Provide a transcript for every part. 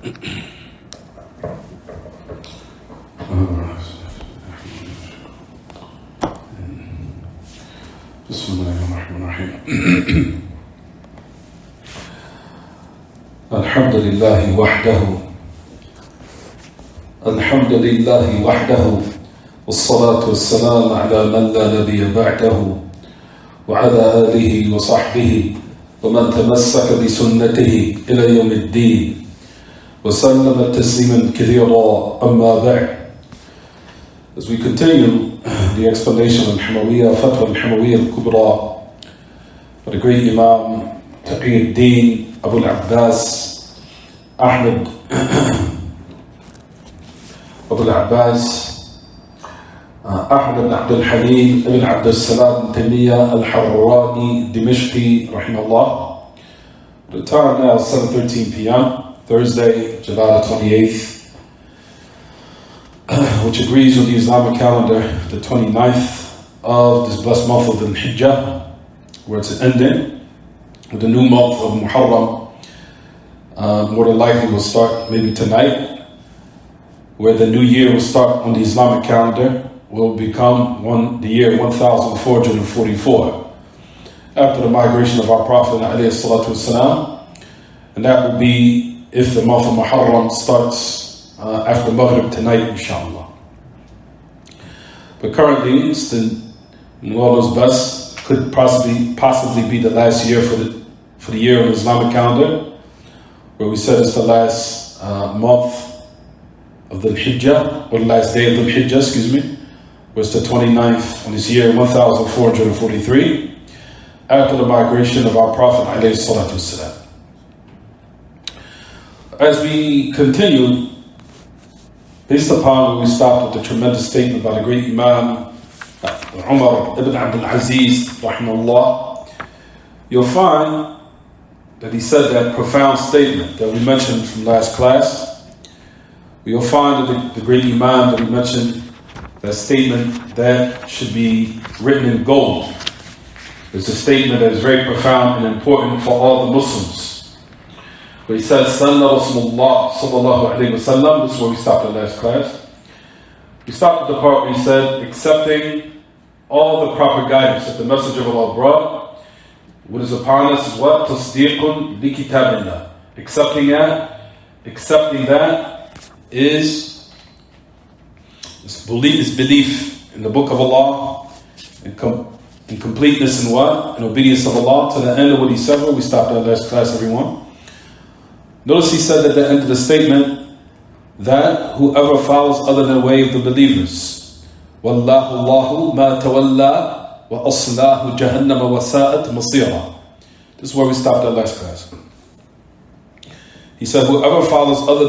الحمد لله وحده الحمد لله وحده والصلاة والسلام على من لا نبي بعده وعلى آله وصحبه ومن تمسك بسنته إلى يوم الدين وسلم تسليما كثيرا أما بعد. As we continue the explanation of Hamawiyyah, Fatwa al-Hamawiyyah al-Kubra by the great Imam Taqiyuddin Abu al-Abbas Ahmad Abu al-Abbas Ahmad ibn Abdul Halim ibn Abdul Salam Taymiyyah al-Harrani Dimishqi rahimahullah. The time now is 7:13 p.m. Thursday, July the 28th, which agrees with the Islamic calendar, the 29th of this blessed month of the Hijjah, where it's ending with the new month of Muharram. More than likely will start maybe tonight, where the new year will start on the Islamic calendar, will become the year 1444 after the migration of our Prophet alayhi salatu wasalam, and that will be if the month of Muharram starts after Maghrib tonight, inshallah. But currently, it's the Allah's best, could possibly be the last year for the year of the Islamic calendar, where we said it's the last month of the Hijjah, or the last day of the Hijjah, where it's the 29th on this year 1443, after the migration of our Prophet alayhi salatu wasalam. As we continue, based upon where we stopped with the tremendous statement by the great Imam Umar ibn Abdul Aziz rahimahullah, you'll find that he said that profound statement that we mentioned from last class. You'll find that the great Imam that we mentioned, that statement that should be written in gold. It's a statement that is very profound and important for all the Muslims. But he says, Sallallahu alayhi wa sallam, this is where we stopped in last class. We stopped at the part where he said, accepting all the proper guidance that the Messenger of Allah brought. What is upon us is what? Tasdeequn bi kitabillah. Accepting that is belief in the Book of Allah, and completeness in what? In obedience of Allah to the end of what he said. We stopped at last class, everyone. Notice he said at the end of the statement that whoever follows other than the way of the believers, Wallahu Allahu ma tawalla wa aslahu jahannama wa sa'at masira. This is where we stopped at last class. He said whoever follows other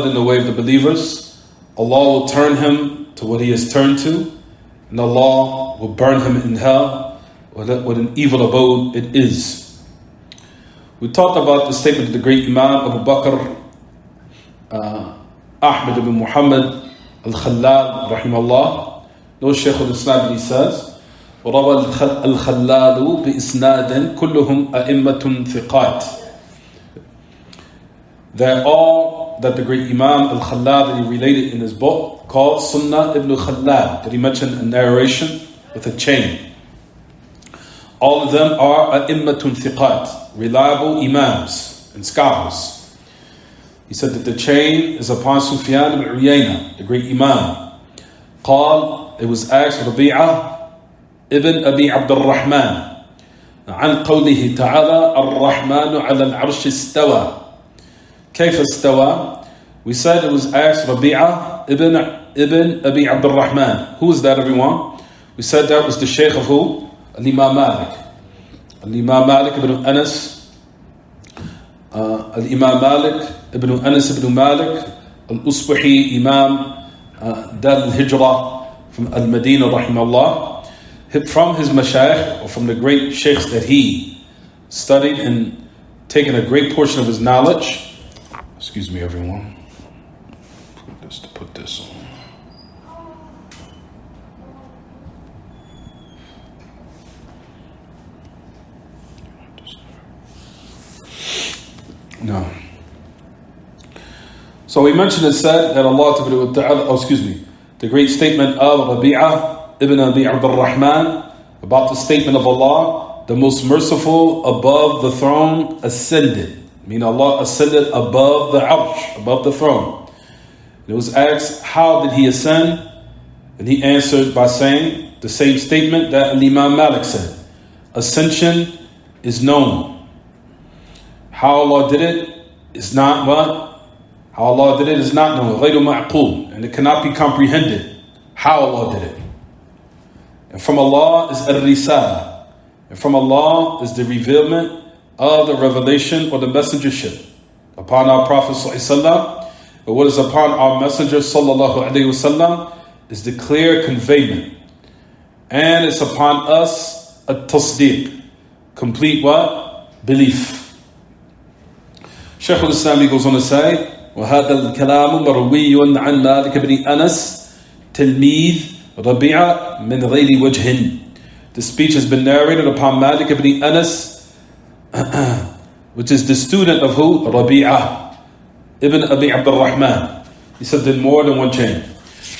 than the way of the believers, Allah will turn him to what he has turned to, and Allah will burn him in hell. What an evil abode it is. We talked about the statement of the great Imam Abu Bakr Ahmad ibn Muhammad al-Khallal rahimahullah. No Shaykh al-Islam, he says, وَرَوَى الْخَلَّالُ بِإِسْنَادٍ كُلُّهُمْ أَئِمَّةٌ ثِقَاتٍ. That the great Imam al-Khallal that he related in his book called Sunnah ibn Khallal, that he mentioned a narration with a chain. All of them are a'immatun thiqat, reliable imams and scholars. He said that the chain is upon Sufyan ibn Uyayna, the great imam. It was asked Rabi'ah ibn Abi Abdur Rahman عن قوله تعالى الرحمن على العرش استوى. كيف استوى? We said it was asked Rabi'ah ibn Abi Abdur Rahman. Who is that, everyone? We said that was the Shaykh of who? Al-Imam Malik. Al-Imam Malik ibn Anas. Al-Imam Malik ibn Anas ibn Malik Al-Usbuhi Imam Dar al-Hijrah from Al-Madinah rahimahullah. From his mashayikh, or from the great sheikhs that he studied and taken a great portion of his knowledge. Excuse me, everyone. Put this on. No. So we mentioned and said that the great statement of Rabi'ah ibn Abi Abdur Rahman about the statement of Allah, the most merciful above the throne ascended. Meaning Allah ascended above the arsh, above the throne. It was asked, how did he ascend? And he answered by saying the same statement that Imam Malik said. Ascension is known. How Allah did it is not what? How Allah did it is not known. غَيْرُ مَعْقُولٍ. And it cannot be comprehended. How Allah did it. And from Allah is al-risala. And from Allah is the revealment of the revelation or the messengership upon our Prophet ﷺ. But what is upon our Messenger ﷺ is the clear conveyment. And it's upon us a tasdeeq. Complete what? Belief. Shaykh al-Islam goes on to say, وهذا الكلام مروي عن مالك بن أنس تلميذ ربيعة من غير وجه. The speech has been narrated upon Malik ibn Anas, which is the student of who? Rabi'ah ibn Abi Abdur Rahman. He said in more than one chain.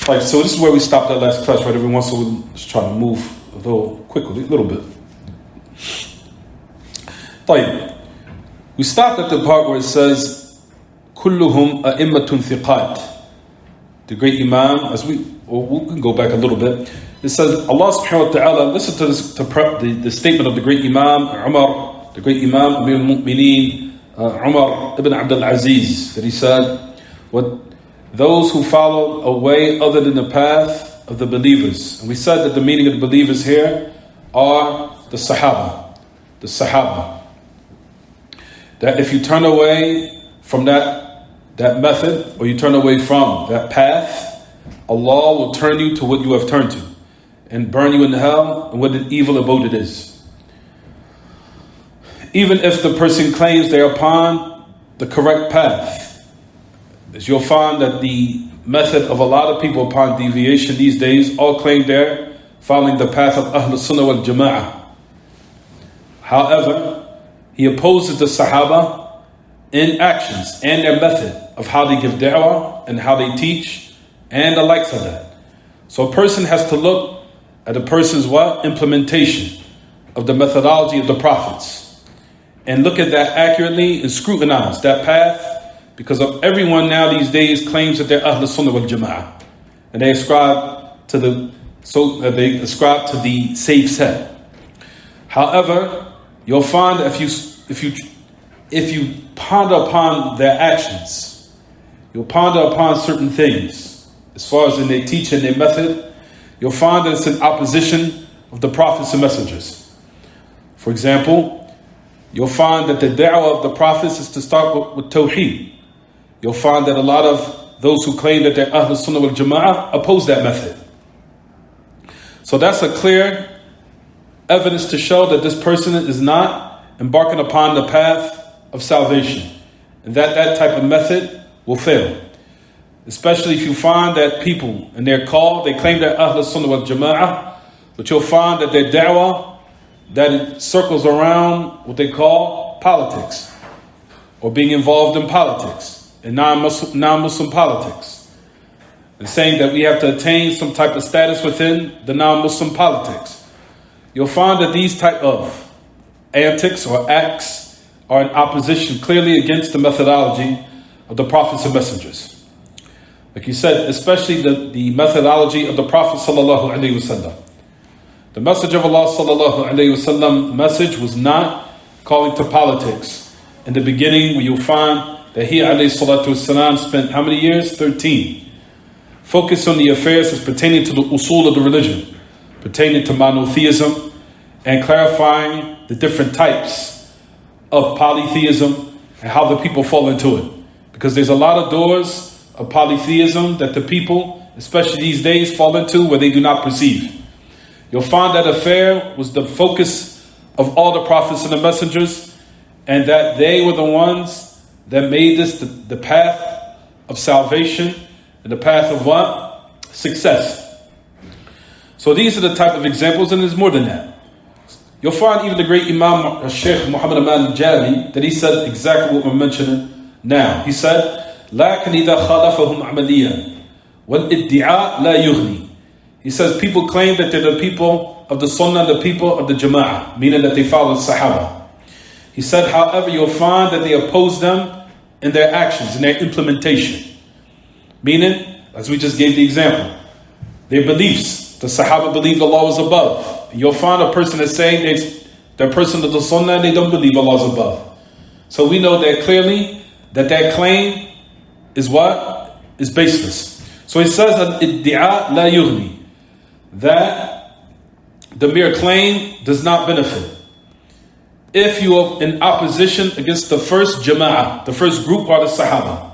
Like, so this is where we stopped at last class, right? Every once in a while, let's try to move a little quickly, a little bit. طيب. We stopped at the part where it says, كلهم أئمة ثقات. The great Imam, we can go back a little bit. It says, Allah subhanahu wa ta'ala, listen to this, the statement of the great Imam, Umar, the great Imam, Amir al-Mu'mineen, Umar ibn Abdul Aziz, that he said, those who follow a way other than the path of the believers. And we said that the meaning of the believers here are the Sahaba. The Sahaba. That if you turn away from that method, or you turn away from that path, Allah will turn you to what you have turned to and burn you in hell, and what an evil abode it is. Even if the person claims they're upon the correct path, as you'll find that the method of a lot of people upon deviation these days all claim they're following the path of Ahl Sunnah wal Jama'ah. However, he opposes the Sahaba in actions and their method of how they give da'wah and how they teach and the likes of that. So a person has to look at a person's what? Implementation of the methodology of the prophets, and look at that accurately and scrutinize that path, because of everyone now these days claims that they're Ahl Sunnah wal Jama'ah, and they ascribe to the safe set. However, you'll find that if you ponder upon their actions, you'll ponder upon certain things as far as in their teaching, their method, you'll find that it's in opposition of the prophets and messengers. For example, you'll find that the da'wah of the prophets is to start with tawheed. You'll find that a lot of those who claim that they're Ahl Sunnah wal Jama'ah oppose that method. So that's a clear evidence to show that this person is not embarking upon the path of salvation, and that type of method will fail. Especially if you find that people in their call, they claim they're Ahl Sunnah wal Jama'ah, but you'll find that their da'wah, that it circles around what they call politics, or being involved in politics, and non-Muslim politics, and saying that we have to attain some type of status within the non-Muslim politics. You'll find that these type of antics or acts are in opposition clearly against the methodology of the prophets and messengers. Like you said, especially the methodology of the Prophet sallallahu alaihi wasallam. The message of Allah sallallahu alaihi wasallam message was not calling to politics. In the beginning, where you'll find that he alayhi salatu wasalam spent how many years? 13. Focus on the affairs as pertaining to the usul of the religion, pertaining to monotheism, and clarifying the different types of polytheism and how the people fall into it. Because there's a lot of doors of polytheism that the people, especially these days, fall into where they do not perceive. You'll find that affair was the focus of all the prophets and the messengers, and that they were the ones that made this the path of salvation and the path of what? Success. So these are the type of examples, and there's more than that. You'll find even the great Imam Shaykh Muhammad Aman al-Jali, that he said exactly what we're mentioning now. He said, لكن إذا خالفهم عمليا والادعاء لا يغني. He says people claim that they're the people of the Sunnah, the people of the Jama'ah, meaning that they follow the Sahaba. He said, however, you'll find that they oppose them in their actions, in their implementation. Meaning, as we just gave the example, their beliefs. The Sahaba believed Allah was above. You'll find a person that's saying they're a person of the Sunnah and they don't believe Allah is above. So we know that clearly that claim is what? Is baseless. So he says that iddi'a la yughni, that the mere claim does not benefit. If you are in opposition against the first jama'ah, the first group are the Sahaba.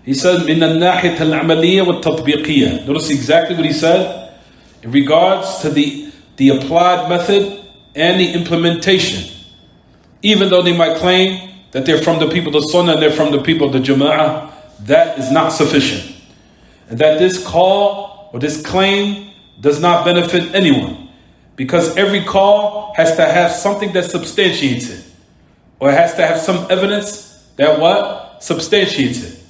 He said, مِنَ النَّاحِيَةِ الْعَمَلِيَّةِ وَالتَّطْبِيقِيَّةِ. Notice exactly what he said in regards to the applied method and the implementation. Even though they might claim that they're from the people of the Sunnah and they're from the people of the Jama'ah, that is not sufficient. And that this call or this claim does not benefit anyone. Because every call has to have something that substantiates it. Or it has to have some evidence that what? Substantiates it.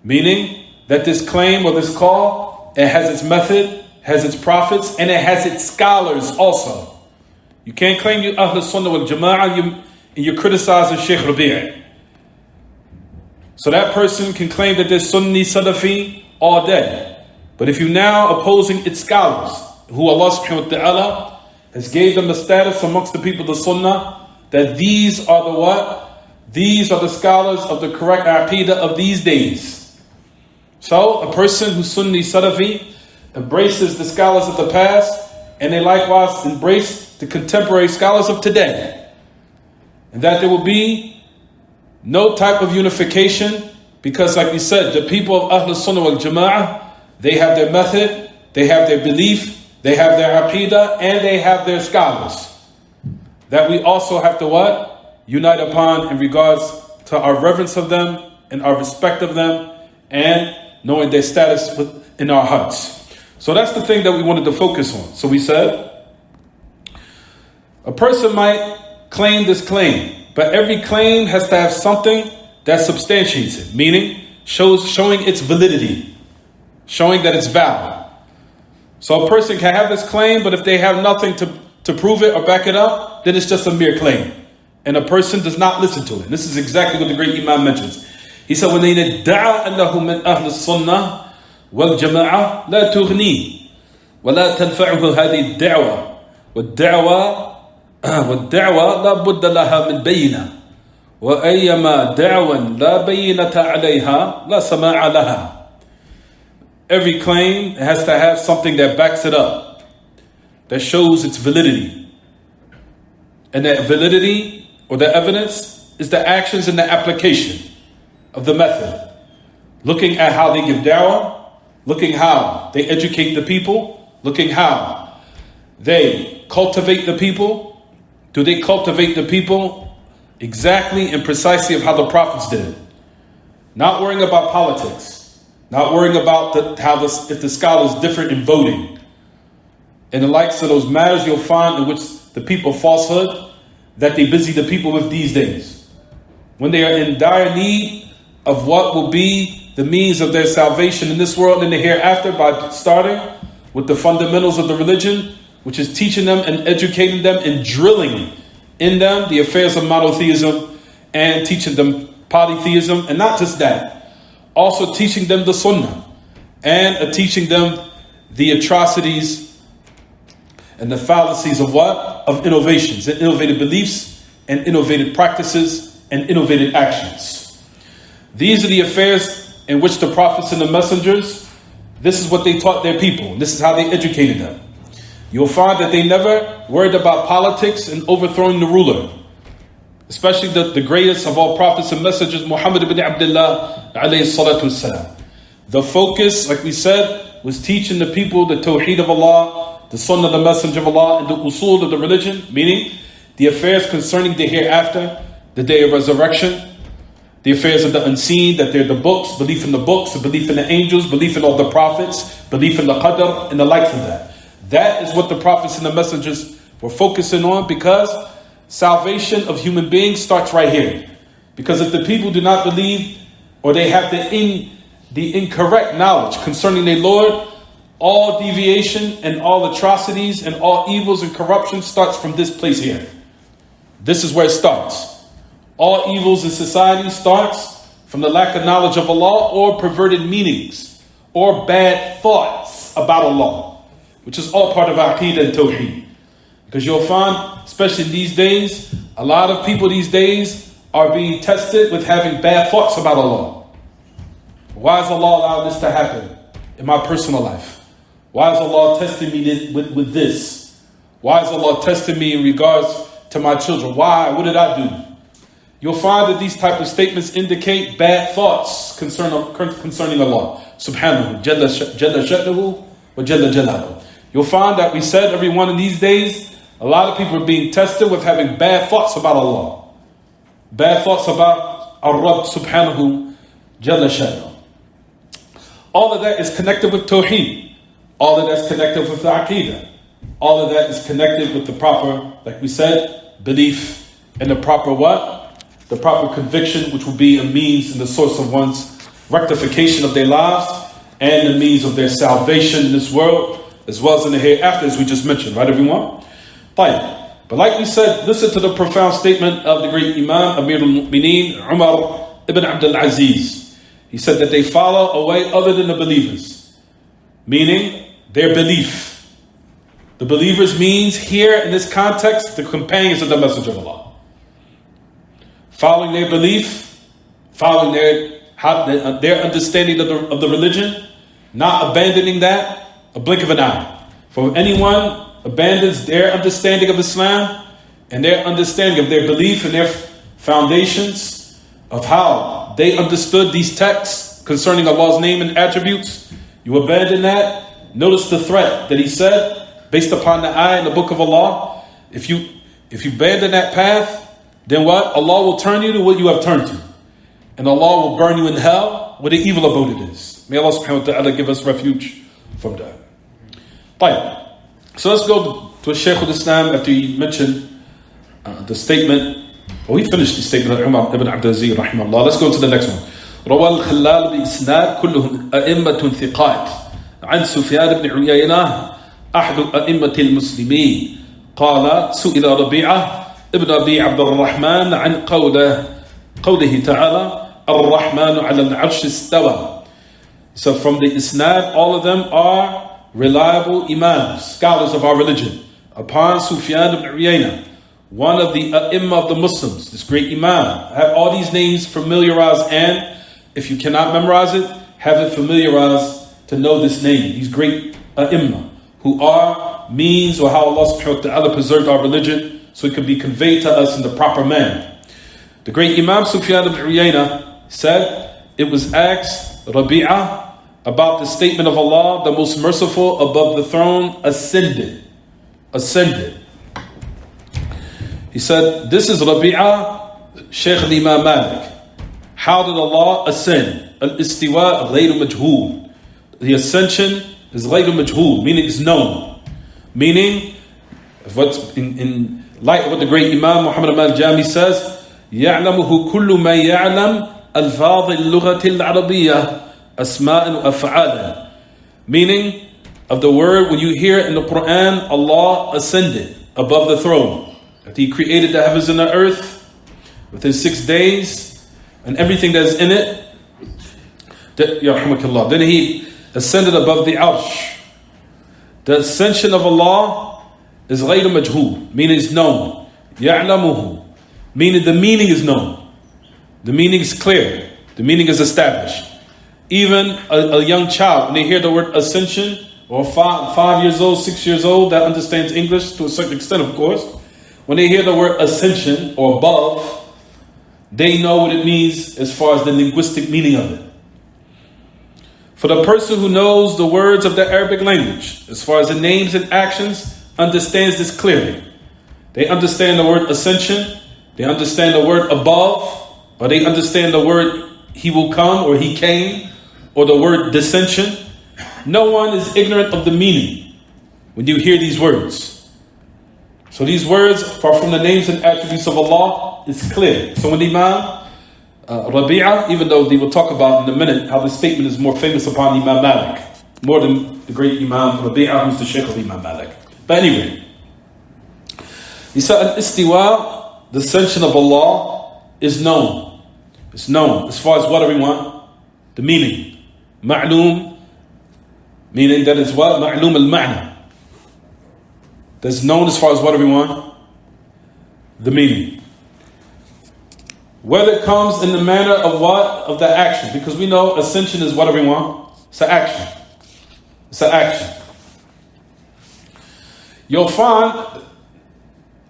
Meaning that this claim or this call, it has its method, has its prophets, and it has its scholars also. You can't claim you're Ahl Sunnah wal Jama'ah and you're criticizing Shaykh Rabi'. So that person can claim that they're Sunni Salafi all day. But if you're now opposing its scholars, who Allah subhanahu wa ta'ala has gave them the status amongst the people of the Sunnah, that these are the what? These are the scholars of the correct aqidah of these days. So a person who's Sunni Salafi embraces the scholars of the past, and they likewise embrace the contemporary scholars of today. And that there will be no type of unification, because like we said, the people of Ahl Sunnah wal Jama'ah, they have their method, they have their belief, they have their aqidah, and they have their scholars. That we also have to what? Unite upon in regards to our reverence of them and our respect of them and knowing their status in our hearts. So that's the thing that we wanted to focus on. So we said, a person might claim this claim, but every claim has to have something that substantiates it, meaning showing its validity, showing that it's valid. So a person can have this claim, but if they have nothing to prove it or back it up, then it's just a mere claim. And a person does not listen to it. This is exactly what the great Imam mentions. He said, وَلَيْنَ ادَّعَى أَنَّهُ مِنْ أَهْلِ السُّنَّةِ وَالْجَمَاعَةِ لَا تُغْنِي وَلَا تَنْفَعُهُ هَذِهِ الدَّعْوَةِ وَالدَّعْوَةِ لَا بُدَّ لَهَا مِنْ بَيِّنَةٍ وَأَيَّمَا دَعْوًا لَا بَيِّنَةَ عَلَيْهَا لَا سَمَاعَ لَهَا. Every claim has to have something that backs it up, that shows its validity. And that validity or the evidence is the actions and the application of the method. Looking at how they give da'wah, looking how they educate the people, looking how they cultivate the people. Do they cultivate the people exactly and precisely of how the prophets did? Not worrying about politics. Not worrying about if the scholars differ in voting. And the likes of those matters you'll find in which the people falsehood that they busy the people with these days. When they are in dire need of what will be the means of their salvation in this world and the hereafter, by starting with the fundamentals of the religion, which is teaching them and educating them and drilling in them the affairs of monotheism and teaching them polytheism. And not just that, also teaching them the Sunnah and teaching them the atrocities and the fallacies of what? Of innovations and innovative beliefs and innovative practices and innovative actions. These are the affairs in which the prophets and the messengers, this is what they taught their people. This is how they educated them. You'll find that they never worried about politics and overthrowing the ruler. Especially the greatest of all prophets and messengers, Muhammad ibn Abdullah alayhi salatu wassalam. The focus, like we said, was teaching the people the tawheed of Allah, the sunnah of the messenger of Allah, and the usul of the religion, meaning the affairs concerning the hereafter, the day of resurrection, the affairs of the unseen, that they're the books, belief in the books, belief in the angels, belief in all the prophets, belief in the qadr, and the likes of that. That is what the prophets and the messengers were focusing on, because salvation of human beings starts right here. Because if the people do not believe or they have the incorrect knowledge concerning their Lord, all deviation and all atrocities and all evils and corruption starts from this place here. This is where it starts. All evils in society starts from the lack of knowledge of Allah or perverted meanings or bad thoughts about Allah, which is all part of Aqeedah and Tawheed. Because you'll find, especially these days, a lot of people these days are being tested with having bad thoughts about Allah. Why has Allah allowed this to happen in my personal life? Why is Allah testing me with this? Why is Allah testing me in regards to my children? Why? What did I do? You'll find that these type of statements indicate bad thoughts concerning Allah subhanahu jalla sha'nuhu wa jalla jalaluhu. You'll find that we said every one of these days, a lot of people are being tested with having bad thoughts about Allah. Bad thoughts about Ar-Rabb subhanahu jalla sha'nuhu. All of that is connected with Tawheed. All of that's connected with the Aqeedah. All of that is connected with the proper, like we said, belief and the proper what? The proper conviction, which will be a means and the source of one's rectification of their lives and the means of their salvation in this world, as well as in the hereafter, as we just mentioned, right everyone? Fine. But like we said, listen to the profound statement of the great Imam, Amir al-Mu'mineen, Umar ibn Abdul Aziz. He said that they follow a way other than the believers, meaning their belief. The believers means here in this context, the companions of the Message of Allah. Following their belief, following their understanding of the religion, not abandoning that, a blink of an eye. For anyone abandons their understanding of Islam and their understanding of their belief and their foundations of how they understood these texts concerning Allah's name and attributes, you abandon that. Notice the threat that he said, based upon the ayah in the book of Allah. If you abandon that path, then what? Allah will turn you to what you have turned to. And Allah will burn you in hell where the evil abode it is. May Allah subhanahu wa ta'ala give us refuge from that. Fine. So let's go to Shaykh al-Islam after he mentioned the statement. Well, we finished the statement of Umar ibn Abdul Aziz rahimahullah. Let's go to the next one. روى الخلال بإسناد كلهم أئمة ثقات عن سفيان بن عيينة أحد أئمة المسلمين قال سئل ربيعة ابن أبي عبد الرحمن عن قوله تعالى الرحمن على العرش استوى. So from the isnad, all of them are reliable imams, scholars of our religion. Upon Sufyan ibn Uyayna, one of the Imam of the Muslims, this great imam. I have all these names familiarized, and if you cannot memorize it, have it familiarized to know this name. These great Imam who are means or how Allah subhanahu wa ta'ala preserved our religion so it could be conveyed to us in the proper manner. The great Imam Sufyan ibn Uyayna said, it was asked Rabi'ah about the statement of Allah, the most merciful above the throne, ascended. He said, this is Rabi'ah, Shaykh al-Imam Malik. How did Allah ascend? Al-istiwa ghayru majhul. The ascension is ghayru majhul, meaning it's known. Meaning, what's in light of what the great Imam Muhammad al-Jami says, يعلمه كل ما يعلم ألفاظ اللغة العربية أسماء وأفعالا. Meaning of the word, when you hear in the Quran, Allah ascended above the throne. After He created the heavens and the earth within 6 days and everything that's in it, then He ascended above the arsh. The ascension of Allah is غير مجهول, meaning it's known. يعلمه, meaning the meaning is known. The meaning is clear. The meaning is established. Even a young child, when they hear the word ascension, or 5 years old, 6 years old, that understands English to a certain extent, of course. When they hear the word ascension or above, they know what it means as far as the linguistic meaning of it. For the person who knows the words of the Arabic language, as far as the names and actions, understands this clearly. They understand the word ascension, they understand the word above, or they understand the word He will come or He came, or the word dissension. No one is ignorant of the meaning when you hear these words. So these words, apart from the names and attributes of Allah, is clear. So when the Imam Rabi'ah, even though they will talk about in a minute how this statement is more famous upon Imam Malik, more than the great Imam Rabi'ah, who's the Shaykh of Imam Malik. But anyway, he said, Al-Istiwa, the ascension of Allah, is known. It's known as far as what everyone? The meaning. Ma'loom, meaning that is what? Ma'loom al-ma'na. That's known as far as what everyone? The meaning. Whether it comes in the manner of what? Of the action. Because we know ascension is what everyone? It's an action. It's an action. You'll find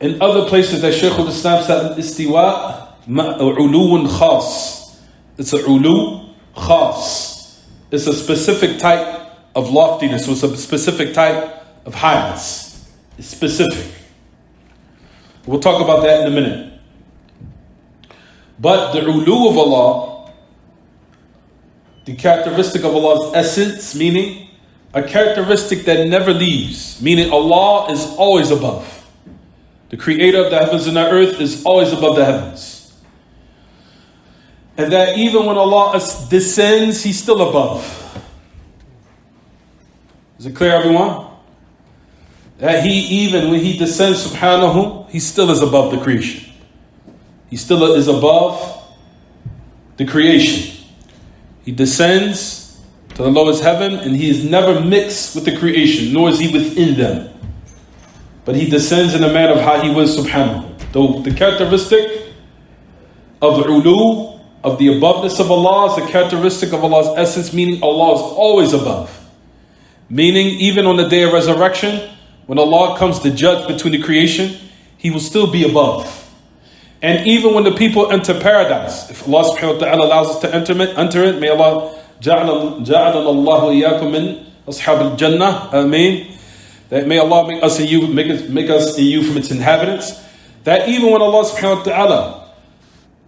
in other places that Shaykh al-Islam said istiwa uluun khas. It's a ulu khas. It's a specific type of loftiness. So it's a specific type of highness. It's specific. We'll talk about that in a minute. But the ulu of Allah, the characteristic of Allah's essence, meaning a characteristic that never leaves, meaning Allah is always above. The creator of the heavens and the earth is always above the heavens. And that even when Allah descends, He's still above. Is it clear, everyone? That even when He descends, subhanahu, He still is above the creation. He still is above the creation. He descends to the lowest heaven and He is never mixed with the creation, nor is He within them. But He descends in the manner of how He was, subhanahu. The characteristic of the ulu, of the aboveness of Allah, is the characteristic of Allah's essence, meaning Allah is always above. Meaning, even on the day of resurrection, when Allah comes to judge between the creation, He will still be above. And even when the people enter paradise, if Allah subhanahu wa ta'ala allows us to enter it, may Allah ja'alana Allahu iyyakum min ashab al-jannah, ameen. That may Allah make us and you from its inhabitants. That even when Allah subhanahu wa ta'ala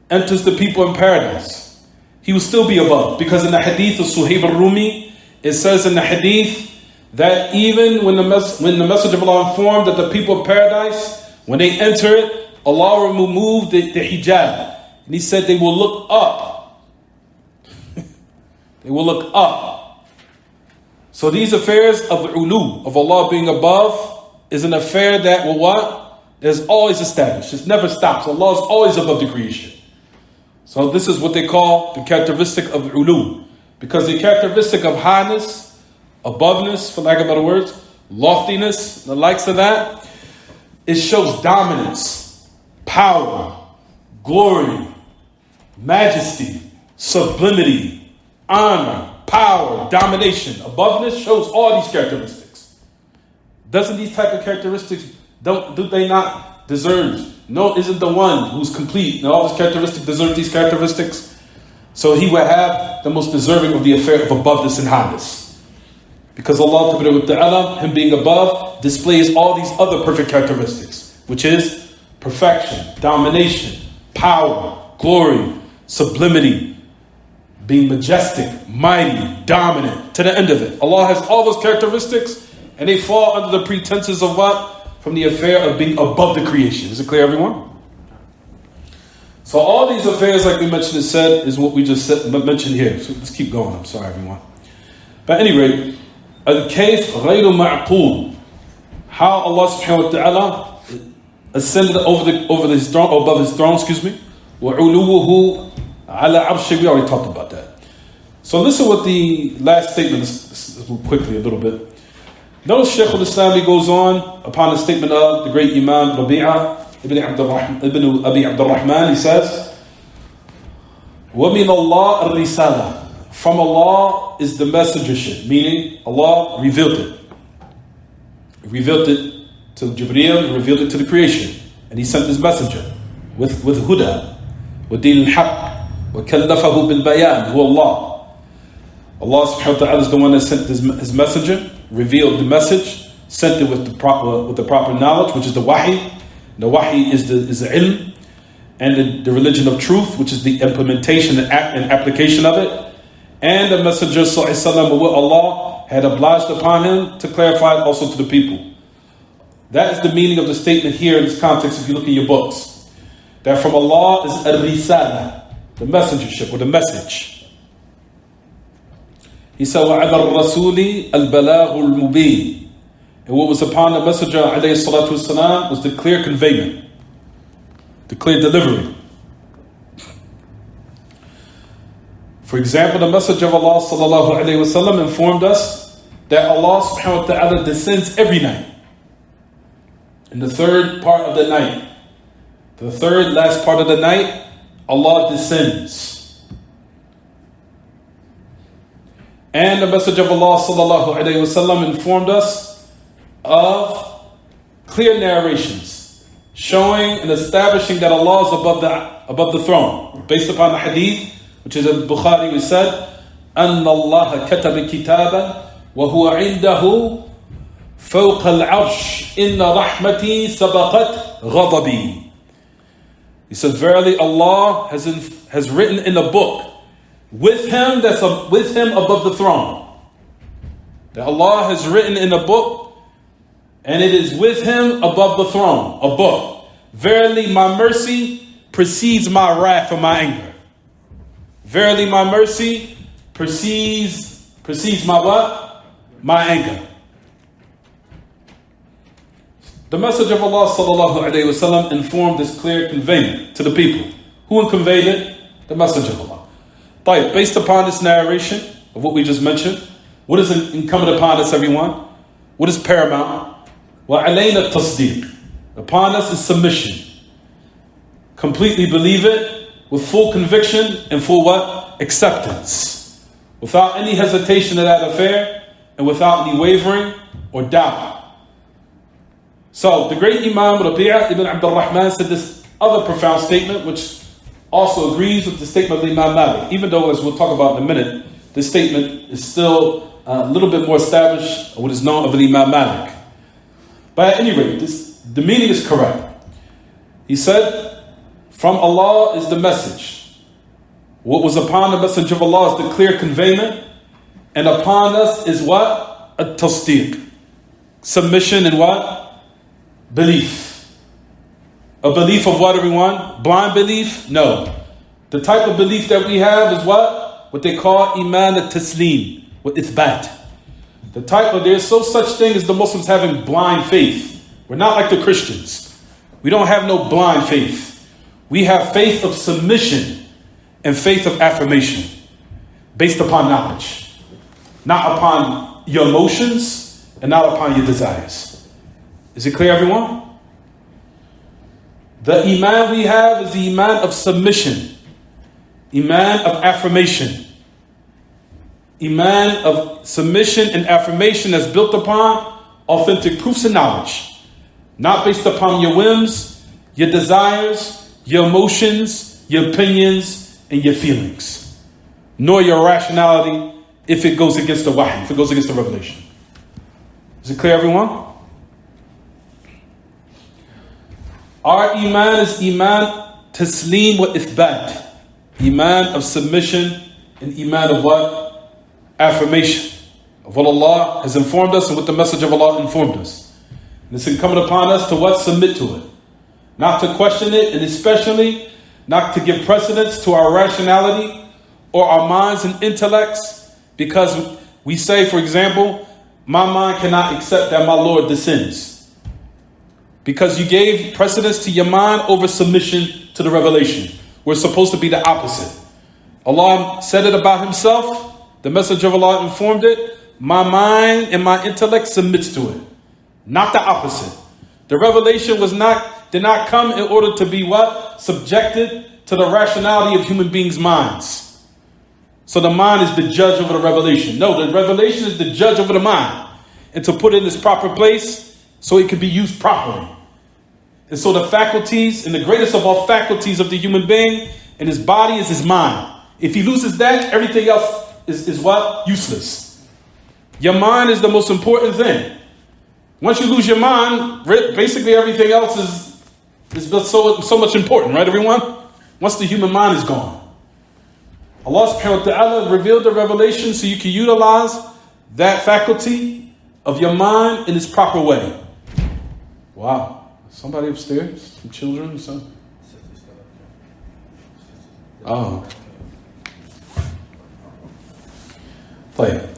enters the people in paradise, He will still be above. Because in the hadith of Suhaib al-Rumi, it says in the hadith that even when the message of Allah informed that the people of paradise, when they enter it, Allah will remove the hijab. And He said they will look up. They will look up. So these affairs of the ulu, of Allah being above, is an affair that will what? Is always established. It never stops. Allah is always above the creation. So this is what they call the characteristic of the ulu. Because the characteristic of highness, aboveness, for lack of better words, loftiness, the likes of that, it shows dominance, power, glory, majesty, sublimity, honor, power, domination. Aboveness shows all these characteristics. Doesn't these type of characteristics, do they not deserve? No, isn't the one who's complete and all his characteristics deserve these characteristics? So he would have the most deserving of the affair of aboveness and highness. Because Allah Ta'ala, Him being above, displays all these other perfect characteristics, which is perfection, domination, power, glory, sublimity, being majestic, mighty, dominant, to the end of it. Allah has all those characteristics and they fall under the pretenses of what? From the affair of being above the creation. Is it clear, everyone? So all these affairs, like we mentioned, is what we just mentioned here. So let's keep going. I'm sorry, everyone. But at any rate, al-kayf ghayru ma'qul. How Allah subhanahu wa ta'ala ascended over his throne, above his throne, وَعُلُوُهُ عَلَى عَرْشِهِ. We already talked about that. So listen what the last statement is quickly a little bit. Notice Shaykh al-Islam, he goes on upon the statement of the great Imam Rabi'ah ibn Abi Abdur Rahman. He says, وَمِنَ اللَّهِ الرِّسَالَةِ. From Allah is the messengership, meaning Allah revealed it. He revealed it to Jibreel, revealed it to the creation. And He sent His messenger with huda, with deen al-haq, wa kallafahu bil-bayan, huwa Allah. Allah subhanahu wa ta'ala is the one that sent His messenger, revealed the message, sent it with the proper knowledge, which is the wahi. The wahi is the ilm, and the religion of truth, which is the implementation and application of it. And the messenger sallallahu alaihi wasallam, what Allah had obliged upon him to clarify it also to the people. That is the meaning of the statement here in this context if you look in your books. That from Allah is a risala. the messengership or the message. He said, وَعَلَى الرَّسُولِ الْبَلَاغُ الْمُبِينَ. And what was upon the Messenger alayhi salatu wasalam was the clear conveyment, the clear delivery. For example, the Messenger of Allah sallallahu alayhi wasallam informed us that Allah subhanahu wa ta'ala descends every night. In the third part of the night, the third last part of the night, Allah descends. And the Messenger of Allah sallallahu alayhi wasallam informed us of clear narrations showing and establishing that Allah is above the throne. Based upon the hadith, which is in Bukhari, we said, أَنَّ اللَّهَ كَتَبَ كِتَابًا وَهُوَ عِنْدَهُ فَوْقَ الْعَرْشِ إِنَّ رَحْمَتِي سَبَقَتْ غَضَبِي. He said, verily Allah has written in a book with him with him above the throne. That Allah has written in a book, and it is with him above the throne, a book. Verily my mercy precedes my wrath and my anger. Verily my mercy precedes my what? My anger. The Messenger of Allah sallallahu alayhi wa sallam informed this clear conveyment to the people. Who conveyed it? The Messenger of Allah. But based upon this narration of what we just mentioned, what is incumbent upon us, everyone? What is paramount? وَعَلَيْنَا التَّصْدِيقِ. Upon us is submission. Completely believe it with full conviction and full what? Acceptance. Without any hesitation of that affair and without any wavering or doubt. So the great Imam Rabi'a ibn Abdur Rahman said this other profound statement, which also agrees with the statement of Imam Malik. Even though, as we'll talk about in a minute, this statement is still a little bit more established, what is known of Imam Malik. But at any rate, the meaning is correct. He said, from Allah is the message. What was upon the Messenger of Allah is the clear conveyment. And upon us is what? A tasdeeq. Submission and what? Belief. A belief of what, everyone? Blind belief? No. The type of belief that we have is what? What they call iman al-taslim, with ithbat. The type of, there's no such thing as the Muslims having blind faith. We're not like the Christians. We don't have no blind faith. We have faith of submission and faith of affirmation based upon knowledge, not upon your emotions and not upon your desires. Is it clear, everyone? The iman we have is the iman of submission, iman of affirmation, iman of submission and affirmation that's built upon authentic proofs and knowledge, not based upon your whims, your desires, your emotions, your opinions, and your feelings, nor your rationality if it goes against the wahy, if it goes against the revelation. Is it clear, everyone? Our iman is iman taslim wa ithbat, iman of submission and iman of what? Affirmation of what Allah has informed us and what the Messenger of Allah informed us. And it's incumbent upon us to what? Submit to it. Not to question it, and especially not to give precedence to our rationality or our minds and intellects, because we say, for example, my mind cannot accept that my Lord descends. Because you gave precedence to your mind over submission to the revelation. We're supposed to be the opposite. Allah said it about himself. The Messenger of Allah informed it. My mind and my intellect submits to it. Not the opposite. The revelation did not come in order to be what? Subjected to the rationality of human beings' minds. So the mind is the judge over the revelation. No, the revelation is the judge over the mind. And to put it in its proper place so it can be used properly. And so the faculties, and the greatest of all faculties of the human being and his body is his mind. If he loses that, everything else is what? Useless. Your mind is the most important thing. Once you lose your mind, basically everything else is so much important, right, everyone? Once the human mind is gone. Allah subhanahu wa ta'ala revealed the revelation so you can utilize that faculty of your mind in its proper way. Wow. Somebody upstairs? Some children? Oh. Play.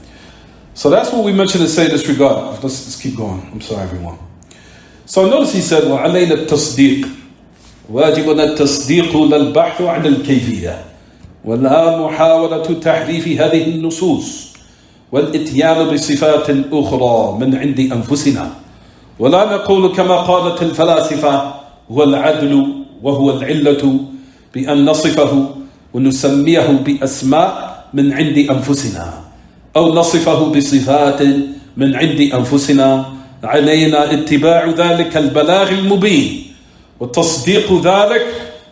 So that's what we mentioned to say in this regard. Let's keep going. I'm sorry, everyone. So notice he said, وَعَلَيْنَا التَّصْدِيقُ واجبنا التصديق لا البحث عن الكيفية ولا محاولة تحريف هذه النصوص والإتيان بصفات أخرى من عند أنفسنا ولا نقول كما قالت الفلاسفة هو العدل وهو العلة بأن نصفه ونسميه بأسماء من عند أنفسنا أو نصفه بصفات من عند أنفسنا علينا اتباع ذلك البلاغ المبين وتصديق ذلك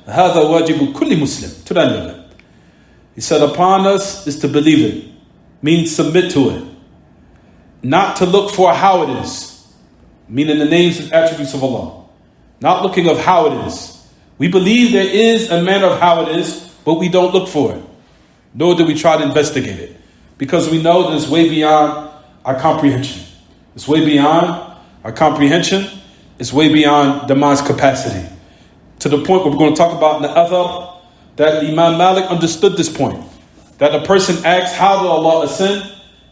هذا واجب كل مسلم. To that limit. He said, upon us is to believe it, means submit to it, not to look for how it is, meaning the names and attributes of Allah, not looking of how it is. We believe there is a manner of how it is, but we don't look for it, nor do we try to investigate it, because we know that it's way beyond our comprehension. It's way beyond our comprehension. It's way beyond the mind's capacity. To the point where we're going to talk about in the other, that Imam Malik understood this point. That a person asks, how did Allah ascend?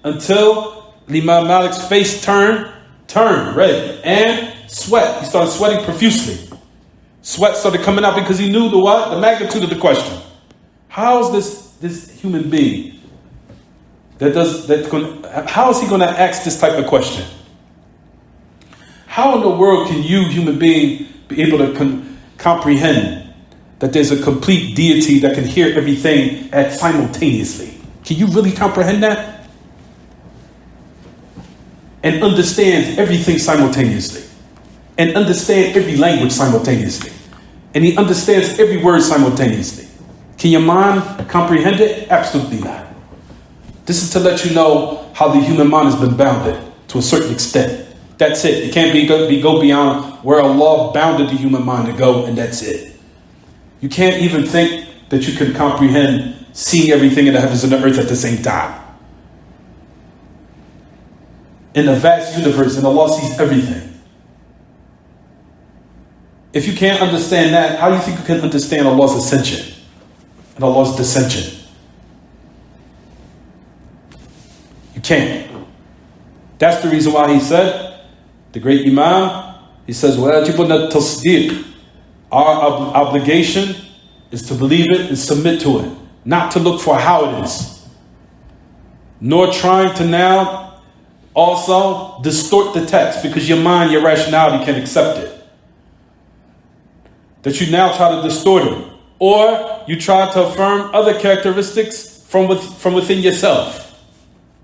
Until Imam Malik's face turned red and sweat. He started sweating profusely. Sweat started coming out because he knew the what? The magnitude of the question. How is this human being how is he going to ask this type of question? How in the world can you, human being, be able to comprehend that there's a complete deity that can hear everything simultaneously? Can you really comprehend that? And understand everything simultaneously. And understand every language simultaneously. And he understands every word simultaneously. Can your mind comprehend it? Absolutely not. This is to let you know how the human mind has been bounded to a certain extent. That's it. It can't go beyond where Allah bounded the human mind to go, and that's it. You can't even think that you can comprehend seeing everything in the heavens and the earth at the same time. In the vast universe, and Allah sees everything. If you can't understand that, how do you think you can understand Allah's ascension and Allah's descension? You can't. That's the reason why he said, the great Imam, he says, وَاجِبُنَا التَّصْدِيقُ. Our obligation is to believe it and submit to it, not to look for how it is, nor trying to now also distort the text because your mind, your rationality can accept it. That you now try to distort it, or you try to affirm other characteristics from within yourself,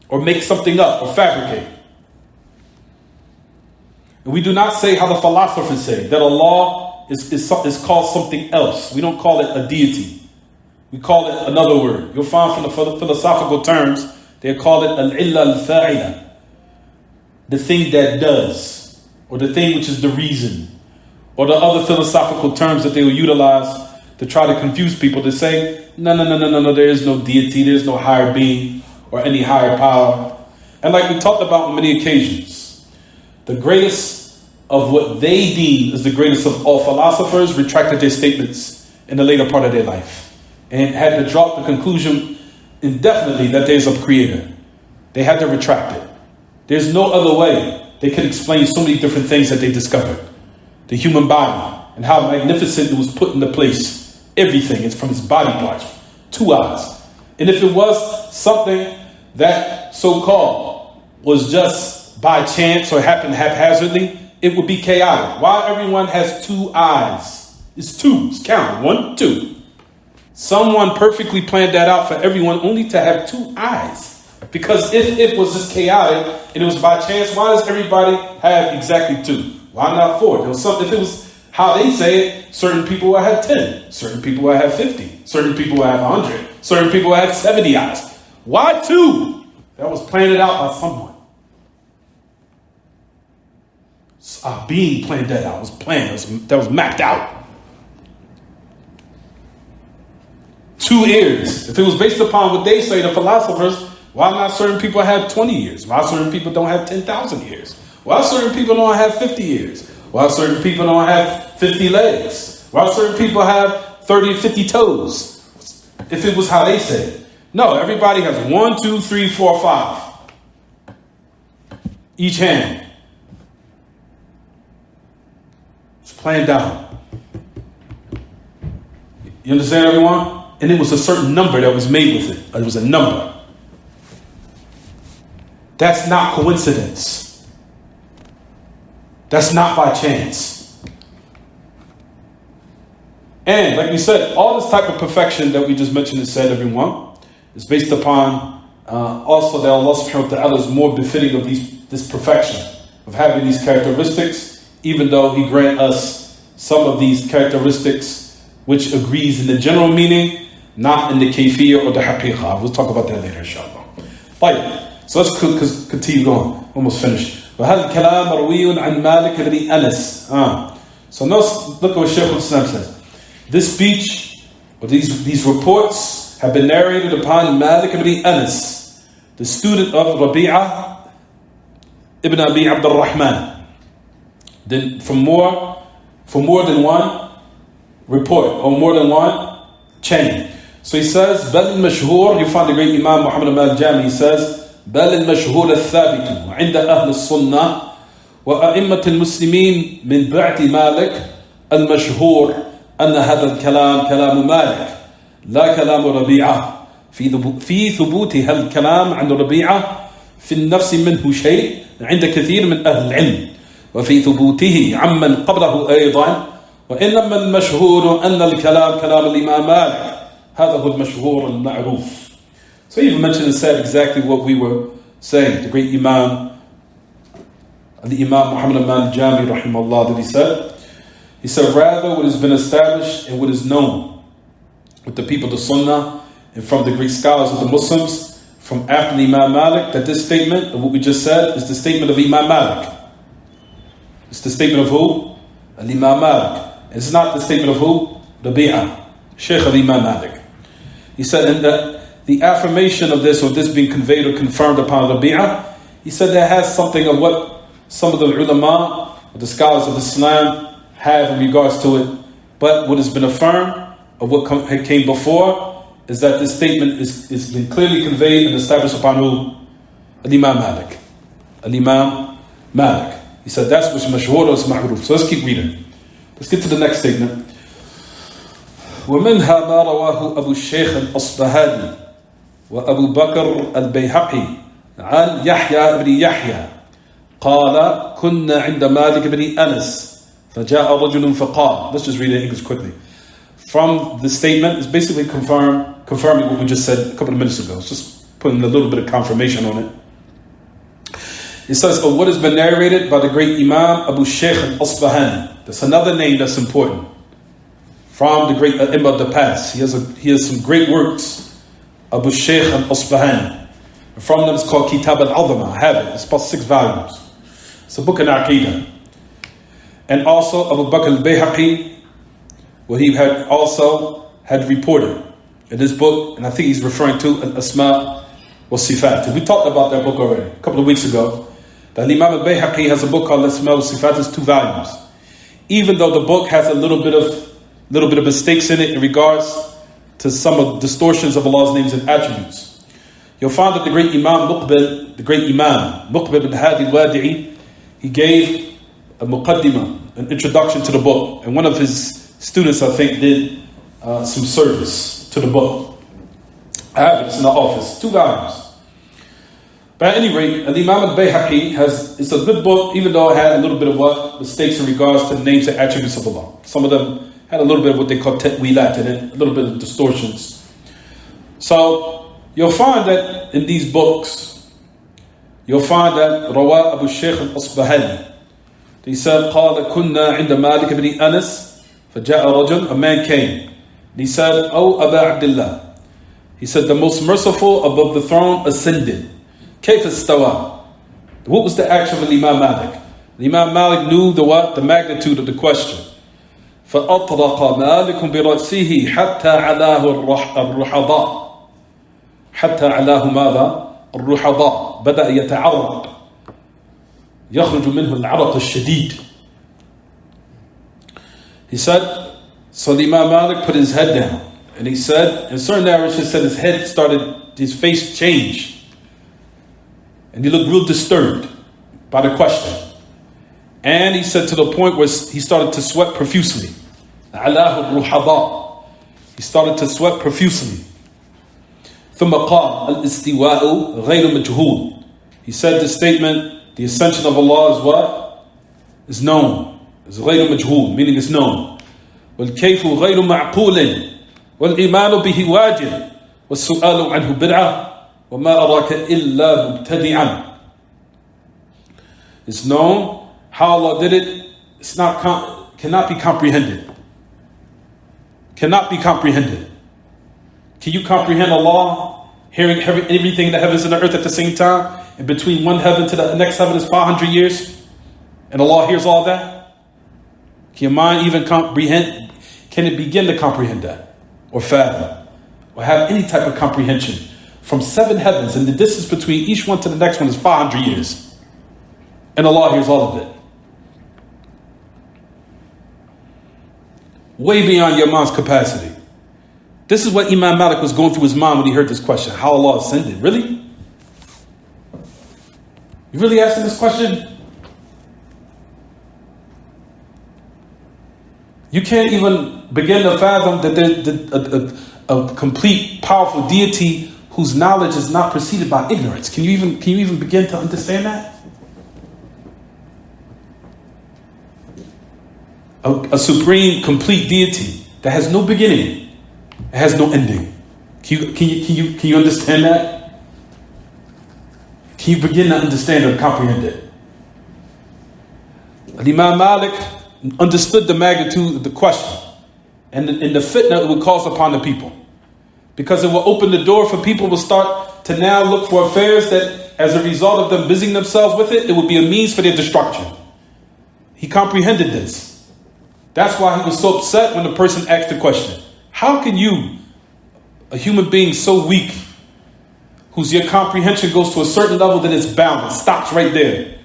or make something up or fabricate. And we do not say how the philosophers say, that Allah is called something else. We don't call it a deity. We call it another word. You'll find from the philosophical terms, they call it al-illa al-fa'ila, the thing that does, or the thing which is the reason, or the other philosophical terms that they will utilize to try to confuse people. They say, no, there is no deity, there is no higher being, or any higher power. And like we talked about on many occasions, the greatest of what they deem is the greatest of all philosophers retracted their statements in the later part of their life and had to drop the conclusion indefinitely that there's a creator. They had to retract it. There's no other way they could explain so many different things that they discovered. The human body and how magnificent it was put into place. Everything is from its body parts, 2 eyes. And if it was something that so-called was just by chance or happened haphazardly, it would be chaotic. Why everyone has 2 eyes? It's 2. It's counted. 1, 2. Someone perfectly planned that out for everyone only to have 2 eyes. Because if it was just chaotic and it was by chance, why does everybody have exactly 2? Why not 4? If it was how they say it, certain people will have 10. Certain people will have 50. Certain people will have 100. Certain people will have 70 eyes. Why 2? That was planned out by someone. Our being planned that out. It was planned. That was mapped out. 2 ears. If it was based upon what they say, the philosophers, why not certain people have 20 years? Why certain people don't have 10,000 years? Why certain people don't have 50 years? Why certain people don't have 50 legs? Why certain people have 30 or 50 toes? if it was how they say it. No, everybody has 1, 2, 3, 4, 5. Each hand. It's planned down. You understand, everyone? And it was a certain number that was made with it. It was a number. That's not coincidence. That's not by chance. And like we said, all this type of perfection that we just mentioned is said, everyone, is based upon also that Allah subhanahu wa ta'ala is more befitting of this perfection, of having these characteristics, even though He grant us some of these characteristics which agrees in the general meaning, not in the kayfiyya or the haqiqah. We'll talk about that later, inshallah. Right. So let's continue going. Almost finished. وهذا الكلام مروي عن مالك بن أنس. So notice, look at what Shaykh al-Islam says. This speech, or these reports, have been narrated upon Malik ibn Anas, the student of Rabi'ah ibn Abi Abdur Rahman. Then for more than one report, or more than one chain. So he says, بل المشهور, you find the great Imam Muhammad al-Jami, he says, بل المشهور الثابت عند أهل السنة وأئمة المسلمين من بعد مالك المشهور أن هذا الكلام كلام مالك لا كلام ربيعة في ثبوت هذا الكلام عن ربيعة في النفس منه شيء عند كثير من أهل العلم وفي ثبوته عمن قبله أيضا وإنما المشهور أن الكلام كلام الإمام مالك هذا هو المشهور المعروف. So he even mentioned and said exactly what we were saying. The great Imam, the Imam Muhammad al-Jami rahimahullah, that he said, rather what has been established and what is known with the people of the Sunnah and from the great scholars of the Muslims from after the Imam Malik, that this statement of what we just said is the statement of Imam Malik. It's the statement of who? Al-Imam Malik. It's not the statement of who? Rabi'ah, Shaykh of Imam Malik. He said, and the affirmation of this, or this being conveyed or confirmed upon Rabi'ah, he said that has something of what some of the ulama, or the scholars of Islam, have in regards to it. But what has been affirmed, of what came before, is that this statement is been clearly conveyed and established upon who? Al-Imam Malik. Al-Imam Malik. He said that's what's mashhur or ma'ruf. So let's keep reading. Let's get to the next statement. ومنها ما رواه أبو الشيخ الأصبهاني وأبو بكر البيهقي عن يحيى بن يحيى قال كنا عند مالك بن أنس فجاء رجل فقال. Let's just read it in English quickly. From the statement, it's basically confirming what we just said a couple of minutes ago. It's just putting a little bit of confirmation on it. It says, what has been narrated by the great Imam Abu Shaykh al-Asbahani. That's another name that's important. From the great Imam of the past. He has some great works. Abu Shaykh al-Asbahani. From them it's called Kitab al-Azama. I have it. It's about 6 volumes. It's a book in Aqidah. And also Abu Bakr al-Bayhaqi, what he had reported in this book, and I think he's referring to Al-Asma wa Sifat. We talked about that book already a couple of weeks ago. That Imam al-Bayhaqi has a book called Al-Asma wa Sifat. It's 2 volumes. Even though the book has a little bit of mistakes in it in regards to some of the distortions of Allah's names and attributes. You'll find that the great Imam Muqbil bin Hadi al-Wadi'i, he gave a muqaddimah, an introduction to the book, and one of his students, I think, did some service to the book. I have it, it's in the office, 2 volumes. But at any rate, Imam al-Bayhaqi it's a good book, even though it had a little bit of mistakes in regards to the names and attributes of Allah. Some of them had a little bit of what they call ta'wilat in it, a little bit of distortions. So you'll find that in these books, you'll find that Rawa Abu Shaykh al-Asbahani, he said, قال كنا عند مالك بن أنس فجاء رجل, a man came. He said, "O Aba Abdullah," he said, "the most merciful above the throne ascended. كيف استوى?" What was the action of Imam Malik? Imam Malik knew the magnitude of the question. فأطرق مالك برأسه حتى علاه الرحضاء. حتى علاه ماذا؟ الرحضاء. بدأ يتعرق. يخرج منه العرق الشديد. He said, so the Imam Malik put his head down. And he said, in certain narrations said his face changed. And he looked real disturbed by the question. And he said to the point where he started to sweat profusely. He started to sweat profusely. ثم قال الاستواء غير مجهول. He said the statement, the ascension of Allah is what? Is known. Is غير مجهول, meaning it's known. والكيف غير معقول والإيمان به واجب والسؤال عنه بدعة وما أراك إلا مبتدعا. It's known. How Allah did it, cannot be comprehended. Cannot be comprehended. Can you comprehend Allah hearing everything in the heavens and the earth at the same time? And between one heaven to the next heaven is 500 years? And Allah hears all that? Can your mind even comprehend? Can it begin to comprehend that? Or fathom? Or have any type of comprehension? From 7 heavens, and the distance between each one to the next one is 500 years. And Allah hears all of it. Way beyond your mind's capacity. This is what Imam Malik was going through his mind when he heard this question. How Allah ascended. Really? You really asking this question? You can't even begin to fathom that there's a complete, powerful deity whose knowledge is not preceded by ignorance. Can you even begin to understand that? A supreme, complete deity that has no beginning, it has no ending. Can you understand that? Can you begin to understand or comprehend it? Imam Malik understood the magnitude of the question and the fitna it would cause upon the people, because it will open the door for people to start to now look for affairs that, as a result of them busying themselves with it, it would be a means for their destruction. He comprehended this. That's why he was so upset when the person asked the question. How can you, a human being so weak, whose your comprehension goes to a certain level that it's bound, it stops right there,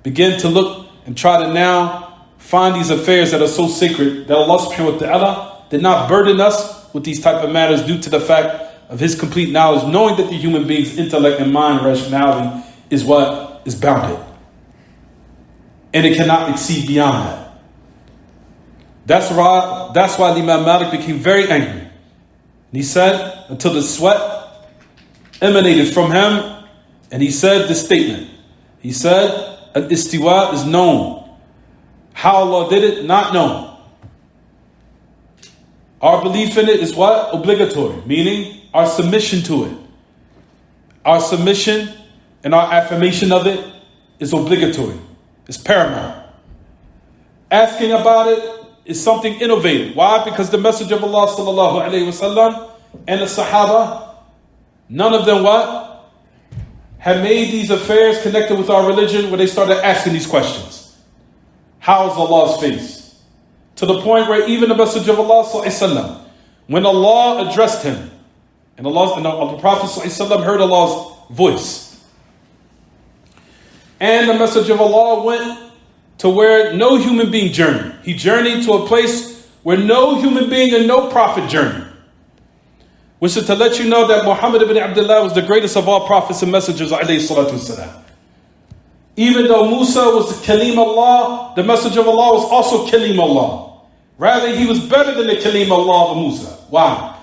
begin to look and try to now find these affairs that are so sacred that Allah subhanahu wa ta'ala did not burden us with these type of matters due to the fact of His complete knowledge, knowing that the human being's intellect and mind and rationality is what is bounded. And it cannot exceed beyond that. That's why Imam Malik became very angry. And he said, until the sweat emanated from him, and he said this statement. He said, Al-Istiwa is known. How Allah did it, not known. Our belief in it is what? Obligatory, meaning our submission to it. Our submission and our affirmation of it is obligatory. It's paramount. Asking about it is something innovative. Why? Because the Messenger of Allah sallallahu alayhi wasallam and the Sahaba, none of them what? Had made these affairs connected with our religion where they started asking these questions. How is Allah's face? To the point where even the Messenger of Allah sallallahu alayhi wasallam, when Allah addressed him, and the Prophet sallallahu alayhi wasallam heard Allah's voice, and the Messenger of Allah went to where no human being journeyed. He journeyed to a place where no human being and no prophet journeyed. Which is to let you know that Muhammad ibn Abdullah was the greatest of all prophets and messengers, alayhi salatu wasalam. Even though Musa was the Kalim Allah, the Messenger of Allah was also Kalim Allah. Rather, he was better than the Kalim Allah of Musa. Why?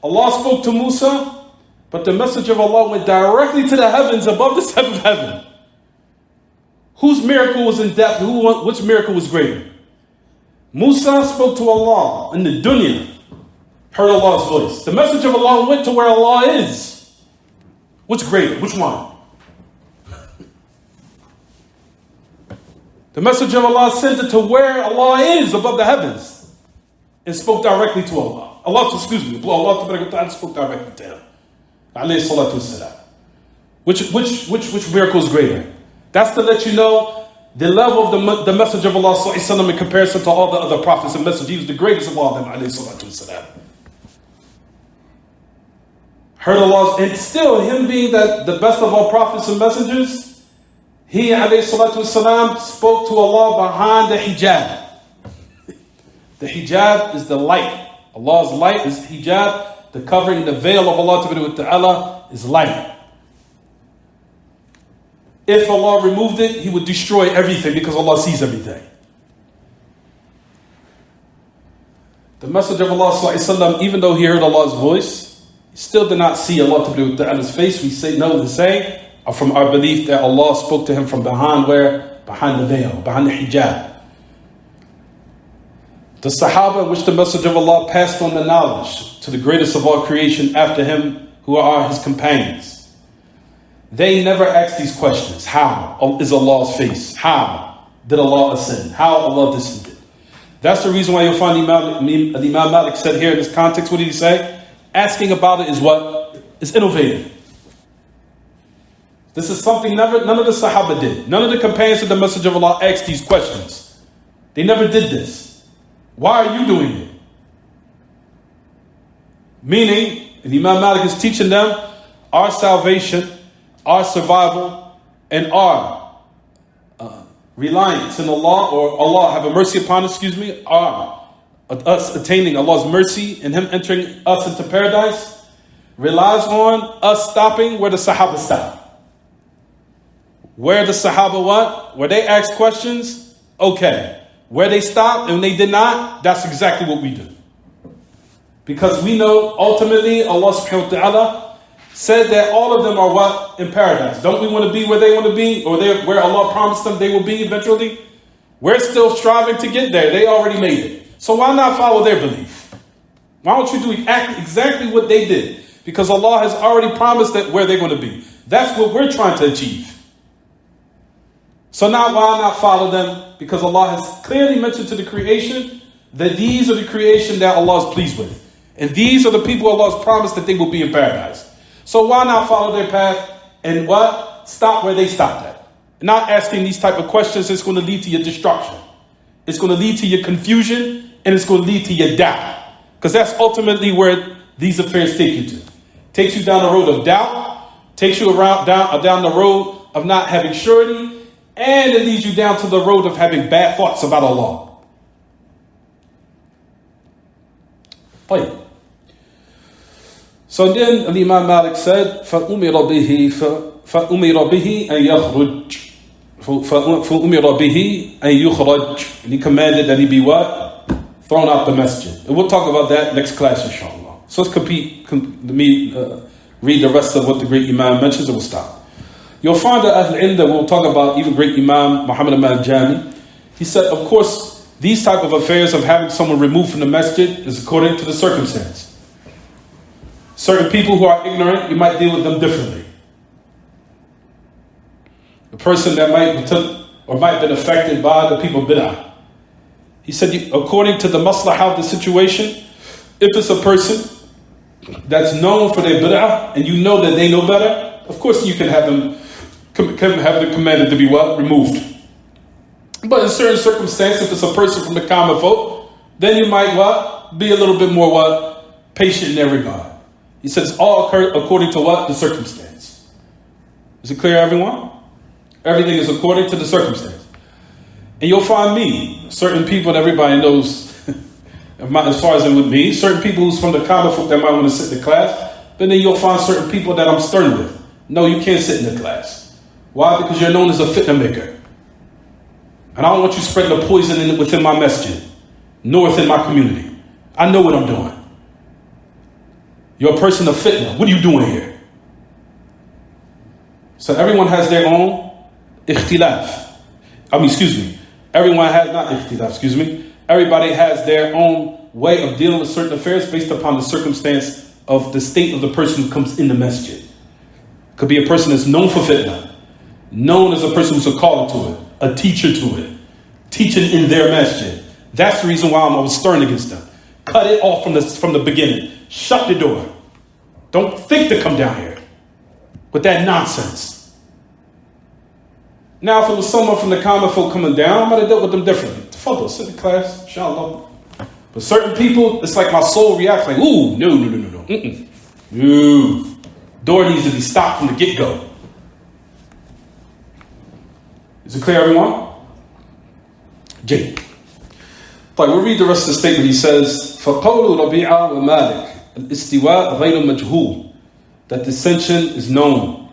Allah spoke to Musa, but the Messenger of Allah went directly to the heavens above the seventh heaven. Whose miracle was in depth? Which miracle was greater? Musa spoke to Allah in the dunya, heard Allah's voice. The Messenger of Allah went to where Allah is. Which greater? Which one? The Messenger of Allah ascended to where Allah is above the heavens and spoke directly to Allah. Allah spoke directly to him. Alayhi salatu wassalam. Which miracle is greater? That's to let you know the level of the Messenger of Allah sallallahu alaihi wasallam in comparison to all the other prophets and messengers. He was the greatest of all of them, alayhi salatu wasalam. Heard Allah's, and still him being the best of all prophets and messengers, he alayhi salatu wasalam spoke to Allah behind the hijab. The hijab is the light Allah's light is hijab, the covering, the veil of Allah Ta'ala is light. If Allah removed it, He would destroy everything because Allah sees everything. The Messenger of Allah ﷺ, even though he heard Allah's voice, he still did not see Allah Ta'ala's face. We say no the same from our belief that Allah spoke to him from behind where? Behind the veil, behind the hijab. The Sahaba, which the Messenger of Allah passed on the knowledge to the greatest of all creation after him, who are his companions, they never asked these questions. How is Allah's face? How did Allah ascend? How Allah descended? That's the reason why you'll find Imam Malik said here in this context, what did he say? Asking about it is what? Is innovative. This is something none of the Sahaba did. None of the companions of the Messenger of Allah asked these questions. They never did this. Why are you doing it? Meaning, and Imam Malik is teaching them our salvation, our survival, and our reliance in Allah, or Allah have a mercy upon us, us attaining Allah's mercy and Him entering us into paradise relies on us stopping where the Sahaba stopped. Where the Sahaba what? Where they asked questions, okay. Where they stopped and they did not, that's exactly what we do. Because we know ultimately Allah subhanahu wa ta'ala said that all of them are what? In paradise. Don't we want to be where they want to be? Or where Allah promised them they will be eventually? We're still striving to get there. They already made it. So why not follow their belief? Why don't you do exactly what they did? Because Allah has already promised that where they're going to be. That's what we're trying to achieve. So now why not follow them? Because Allah has clearly mentioned to the creation that these are the creation that Allah is pleased with. And these are the people Allah has promised that they will be in paradise. So why not follow their path and what? Stop where they stopped at. Not asking these type of questions, it's going to lead to your destruction. It's going to lead to your confusion and it's going to lead to your doubt. Because that's ultimately where these affairs take you to. Takes you down the road of doubt, takes you down the road of not having surety, and it leads you down to the road of having bad thoughts about Allah. Right. So then Imam Malik said, فَأُمِرَ بِهِ أَن يُخْرَجْ. And he commanded that he be what? Thrown out the masjid. And we'll talk about that next class, inshallah. So let's read the rest of what the great Imam mentions and we'll stop. You'll find that Ahl-Ilm that we'll talk about, even great Imam Muhammad al-Jami. He said, of course, these type of affairs of having someone removed from the masjid is according to the circumstance. Certain people who are ignorant, you might deal with them differently. The person that might have been affected by the people bid'ah. He said, according to the maslahah of the situation, if it's a person that's known for their bid'ah and you know that they know better, of course you can have them commanded to be what? Removed. But in certain circumstances, if it's a person from the common folk, then you might what? Be a little bit more what? Patient in that regard. He says all occur according to what? The circumstance. Is it clear, everyone? Everything is according to the circumstance. And you'll find me, certain people that everybody knows, as far as it would be, certain people who's from the common folk that might want to sit in the class, but then you'll find certain people that I'm stern with. No, you can't sit in the class. Why? Because you're known as a fitna maker. And I don't want you spreading the poison within my masjid, nor within my community. I know what I'm doing. You're a person of fitna. What are you doing here? So everyone has their own ikhtilaf. Everyone has, not ikhtilaf, Everybody has their own way of dealing with certain affairs based upon the circumstance of the state of the person who comes in the masjid. Could be a person that's known for fitna, known as a person who's a caller to it, a teacher to it, teaching in their masjid. That's the reason why I'm always stern against them. Cut it off from the beginning. Shut the door. Don't think to come down here with that nonsense. Now, if it was someone from the common folk coming down, I might have dealt with them differently. Tafadhal, sit in class, inshallah. But certain people, it's like my soul reacts like, ooh, no. No. Door needs to be stopped from the get-go. Is it clear, everyone? Jay. we'll read the rest of the statement. He says, فَقَوْلُ رَبِيعَ وَمَالِكَ الْإِسْتِوَاء غَيْرُ مَجْهُولٍ, that dissension is known.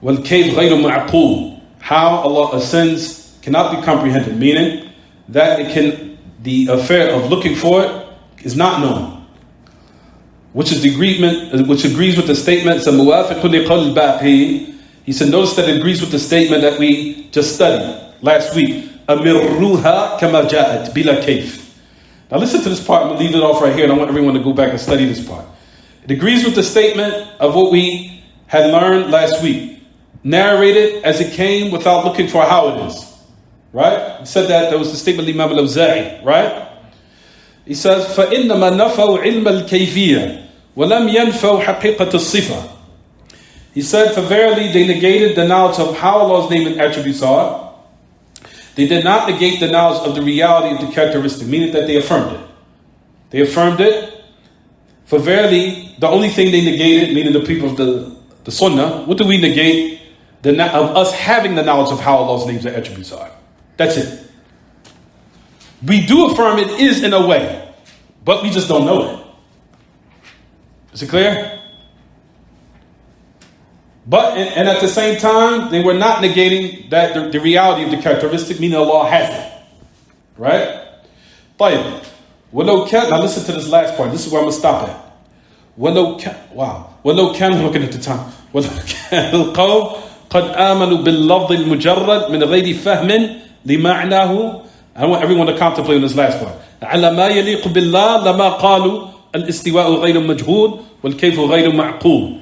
وَالْكَيْفْ غَيْرُ مَعْقُولٍ, how Allah ascends cannot be comprehended, meaning that the affair of looking for it is not known, which agrees with the statement. He said, notice that it agrees with the statement that we just studied last week. أَمِرُّوهَا كَمَا جَاءَتْ بِلَا كَيْفٍ. Now listen to this part. I'm going to leave it off right here, and I want everyone to go back and study this part. It agrees with the statement of what we had learned last week. Narrated as it came without looking for how it is. Right? He said that was the statement of Imam al-Awza'i. Right? He says, فَإِنَّمَا نَفَوْا عِلْمَ الْكَيْفِيَّةِ وَلَمْ يَنْفَوْا حَقِيقَةَ الصِّفَةِ. He said, for verily they negated the knowledge of how Allah's name and attributes are. They did not negate the knowledge of the reality of the characteristic, meaning that they affirmed it. They affirmed it. For verily, the only thing they negated, meaning the people of the Sunnah, what do we negate? Of us having the knowledge of how Allah's names and attributes are. That's it. We do affirm it is in a way, but we just don't know it. Is it clear? But, and at the same time, they were not negating that the reality of the characteristic, meaning Allah has it. Right? طيب. Now listen to this last part. This is where I'm going to stop at. ولو كان looking at the time. ولو كان القوم قد آمنوا باللفظ المجرد من غير فهم لمعناه. I want everyone to contemplate on this last part. على ما يليق بالله لما قالوا الاستواء غير مجهول والكيف غير معقول.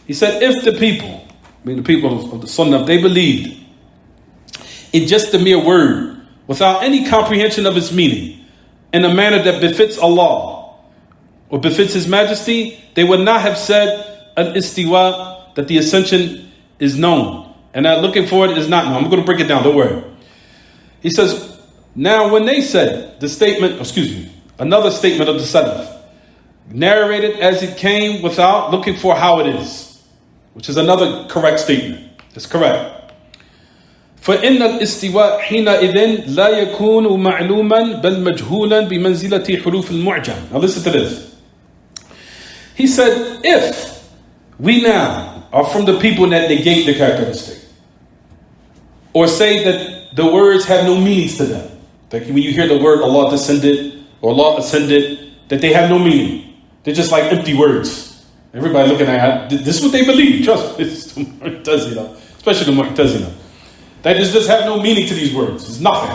He said, if the people, the people of the Sunnah, if they believed in just the mere word, without any comprehension of its meaning, in a manner that befits Allah, or befits His Majesty, they would not have said al-istiwa, that the ascension is known, and that looking for it is not known. I'm going to break it down, don't worry. He says, now when they said the statement, another statement of the Salaf, narrated as it came without looking for how it is, which is another correct statement. It's correct. فإن الاستواء حينئذ لا يكون معلوما بل مجهولا بمنزلة حروف المعجم. Now listen to this. He said, if we now are from the people that negate the characteristic, or say that the words have no meanings to them, like when you hear the word Allah descended or Allah ascended, that they have no meaning. They're just like empty words. Everybody looking at it, this is what they believe. Trust me, it's the Mu'tazila, especially the Mu'tazila. They just have no meaning to these words. It's nothing.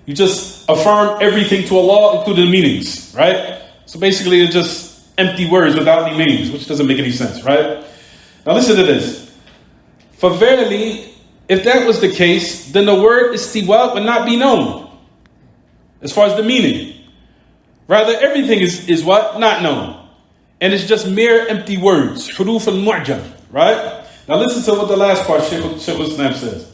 You just affirm everything to Allah, including the meanings, right? So basically, they're just empty words without any meanings, which doesn't make any sense, right? Now listen to this. For verily, if that was the case, then the word istiwa would not be known, as far as the meaning. Rather, everything is what? Not known. And it's just mere empty words. Huruf al-mu'jam. Right? Now listen to what the last part Shaykh al-Islam says.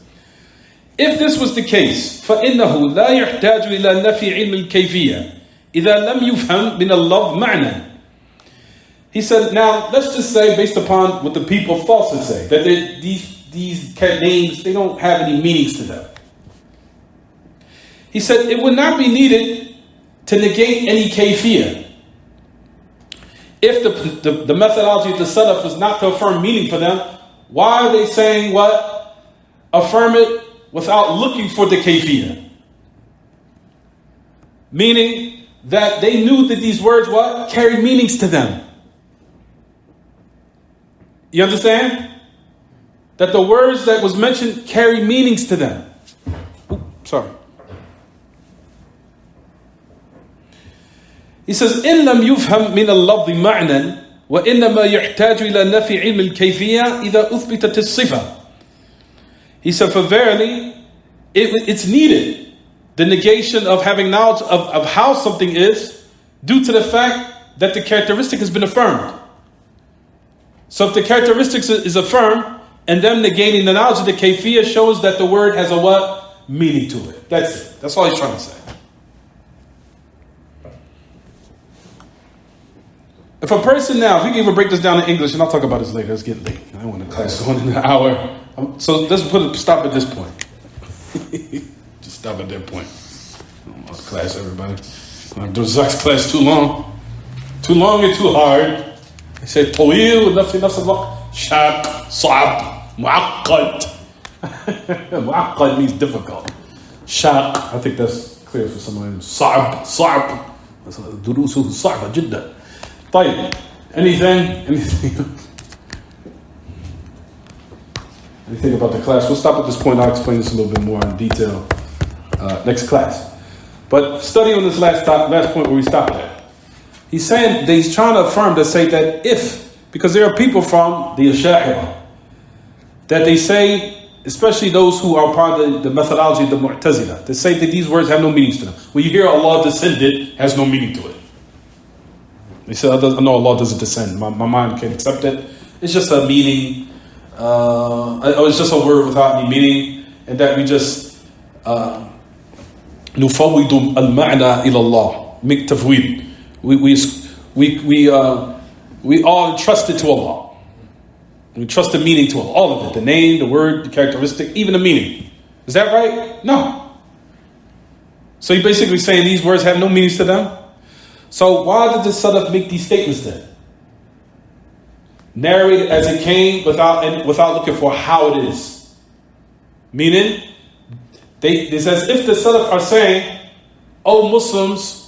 If this was the case, فَإِنَّهُ لَا يَحْتَاجُ إِلَى نَفِي عِلْمِ الْكَيْفِيَّةِ إِذَا لَمْ يُفْهَمْ مِنَ اللَّفْظِ مَعْنًا. He said, now let's just say, based upon what the people falsely say, that these names, they don't have any meanings to them. He said, it would not be needed to negate any kayfiyah. If the methodology of the Salaf was not to affirm meaning for them, why are they saying what? Affirm it without looking for the kayfiyah. Meaning that they knew that these words what? Carried meanings to them. You understand? That the words that was mentioned carry meanings to them. Sorry. He says, إِن لَمْ يُفْهَمْ مِنَ اللَّفْظِ مَعْنًا وَإِنَّمَا يَحْتَاجُ إِلَى نَفِي عِلْمِ الْكَيْفِيَّةِ إِذَا أُثْبِتَتِ الصِّفَةِ. He said, for verily, it's needed, the negation of having knowledge of how something is, due to the fact that the characteristic has been affirmed. So if the characteristic is affirmed, and them negating the knowledge of the kayfiyah shows that the word has a what? Meaning to it. That's it. That's all he's trying to say. If a person now, if we can even break this down in English, and I'll talk about this later, it's getting late. I want the class going in an hour. So let's stop at this point. Just stop at that point. Class, everybody. Abdur Razzaq's class too long. Too long and too hard. They say طويل ونفي نفس الوقت. شاق, صعب, معقد. معقد means difficult. شاق, I think that's clear for some of them. صعب, صعب. دروسه صعبة جدا. طيب, anything about the class? We'll stop at this point. I'll explain this a little bit more in detail next class. But study on this last point where we stopped at. He's saying that he's trying to affirm to say that because there are people from the Asha'ira that they say, especially those who are part of the methodology of the Mu'tazila, they say that these words have no meanings to them. When you hear Allah descended, has no meaning to it. They say, no, Allah doesn't descend. My mind can't accept it. It's just a meaning. It's just a word without any meaning, and that we just نفوض المعنى إلى الله. Make tafweed. We all entrust it to Allah. We trust the meaning to Allah. All of it. The name, the word, the characteristic, even the meaning. Is that right? No. So you're basically saying these words have no meanings to them? So why did the Salaf make these statements then? Narrated as it came without looking for how it is. Meaning, it's as if the Salaf are saying, oh Muslims,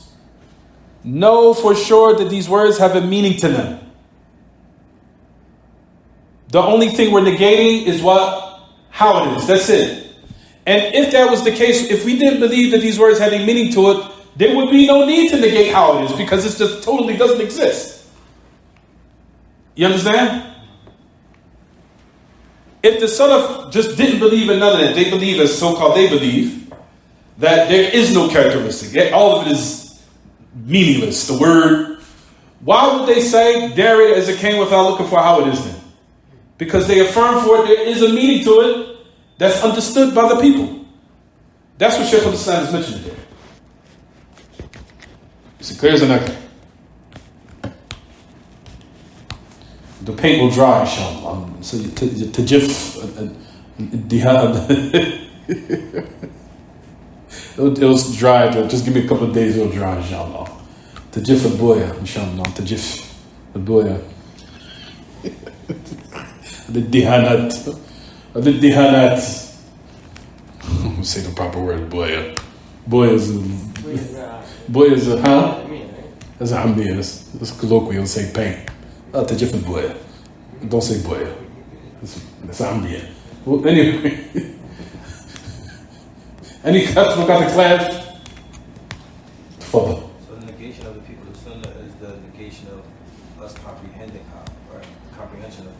know for sure that these words have a meaning to them. The only thing we're negating is how it is. That's it. And if that was the case, if we didn't believe that these words had a meaning to it, there would be no need to negate how it is, because it just totally doesn't exist. You understand? If the Salaf just didn't believe in none of that, they believe they believe that there is no characteristic. All of it is meaningless. The word. Why would they say, narrate as it came without looking for how it is then? Because they affirm for it, there is a meaning to it that's understood by the people. That's what Shaykh al-Islam is mentioning there. Is it clear as an echo? The paint will dry, inshallah. So tajif, it'll dry. Just give me a couple of days, it'll dry, inshallah. Tajif al-boya, inshallah. Tajif al-boya. الدهانات. Say the proper word, boya. Boya is a, huh? That's a Hamawiyyah. That's colloquial. Say paint. تجف البوية. Don't say boya. That's Hamawiyyah. Well, anyway. Any questions about the class? Tafadhal. So the negation of the people of Sunnah is the negation of us comprehending how, or comprehension of.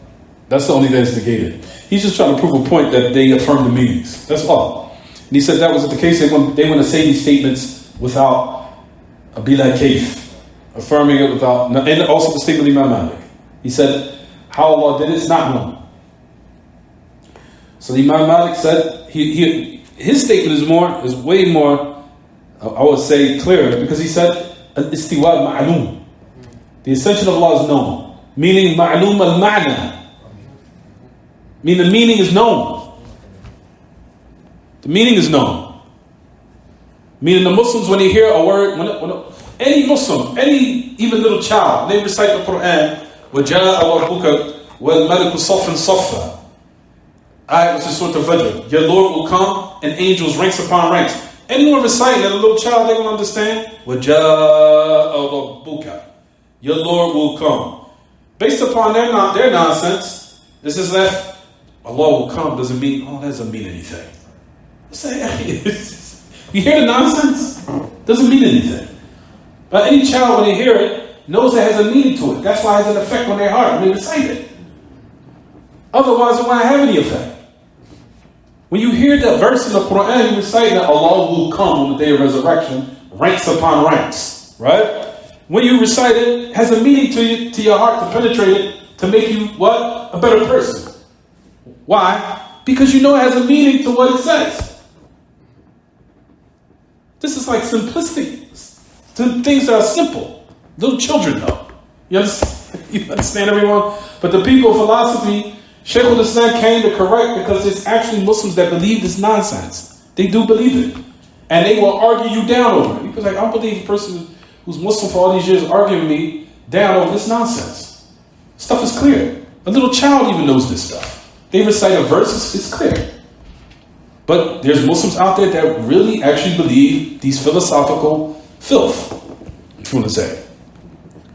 That's the only thing that's negated. He's just trying to prove a point that they affirm the meanings. That's all. And he said that was the case. They want to say these statements without a bila kayf, affirming it without, and also the statement of Imam Malik. He said, how Allah did it's not known. So the Imam Malik said, his statement is way more, I would say, clearer, because he said, al-istiwa ma'loom. The ascension of Allah is known. Meaning, ma'loom al-ma'na. Meaning the meaning is known. The meaning is known. Meaning the Muslims, when they hear a word, any Muslim, even little child, they recite the Quran, وَجَاءَ رَبُّكَ وَالْمَلِكُ صَفًّا صَفًّا. Ayat was the Surah Al-Fajr. Your Lord will come and angels ranks upon ranks. Anyone reciting that, a little child, they will understand. وَجَاءَ رَبُّكَ. Your Lord will come. Based upon their nonsense, this is that Allah will come doesn't mean, that doesn't mean anything. You hear the nonsense? Doesn't mean anything. But any child, when they hear it, knows it has a meaning to it. That's why it has an effect on their heart when they recite it. Otherwise, it won't have any effect. When you hear that verse in the Quran, you recite that Allah will come on the day of resurrection, ranks upon ranks, right? When you recite it, it has a meaning to your heart, to penetrate it, to make you what? A better person. Why? Because you know it has a meaning to what it says. This is like simplistic things that are simple. Little children though. You understand everyone? But the people of philosophy, Shaykh al-Islam came to correct, because there's actually Muslims that believe this nonsense. They do believe it. And they will argue you down over it. Because like, I don't believe a person who's Muslim for all these years arguing me down over this nonsense. Stuff is clear. A little child even knows this stuff. They recite a verse, it's clear. But there's Muslims out there that really actually believe these philosophical filth, if you want to say.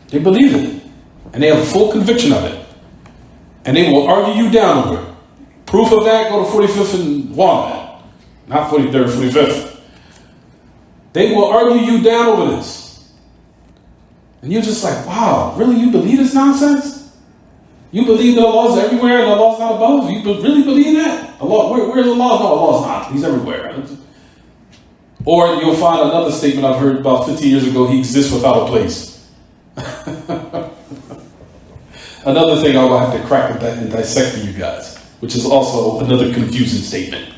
They believe it. And they have full conviction of it. And they will argue you down over it. Proof of that, go to 45th and Walnut. Not 43rd, 45th. They will argue you down over this. And you're just like, wow, really, you believe this nonsense? You believe that Allah is everywhere and Allah is not above? You really believe that? Allah, where's Allah? No, Allah is not. He's everywhere. Or you'll find another statement I've heard about 15 years ago, he exists without a place. Another thing I will have to crack and dissect for you guys, which is also another confusing statement.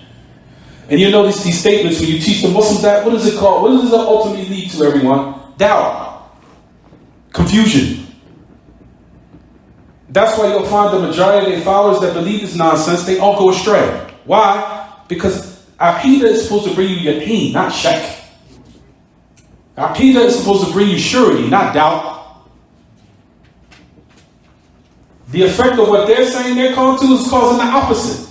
And you notice these statements, when you teach the Muslims that, what is it called? What does it ultimately lead to, everyone? Doubt. Confusion. That's why you'll find the majority of their followers that believe this nonsense, they all go astray. Why? Because Aqidah is supposed to bring you yaqeen, not shak. Aqidah is supposed to bring you surety, not doubt. The effect of what they're saying they're called to is causing the opposite.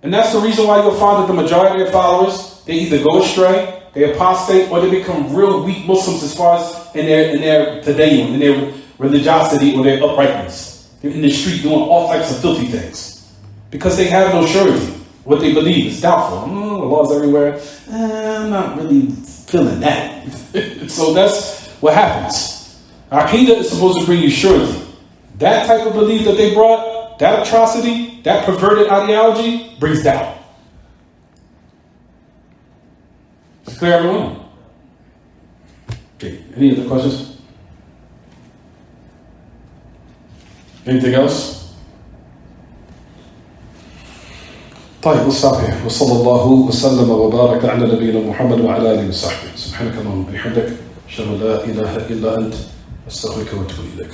And that's the reason why you'll find that the majority of their followers, they either go astray, they apostate, or they become real weak Muslims as far as in their tadayyun, in their religiosity or their uprightness. They're in the street doing all types of filthy things. Because they have no surety. What they believe is doubtful. Allah is everywhere. I'm not really feeling that. So that's what happens. Aqidah is supposed to bring you surety. That type of belief that they brought, that atrocity, that perverted ideology, brings doubt. Is it clear, everyone? Okay, any other questions? Anything else? طيب, we'll stop here. وصلى الله وسلم وبارك على نبينا محمد وعلى آله وصحبه. سبحانك اللهم وبحمدك أشهد أن لا إله إلا أنت أستغفرك وأتوب إليك.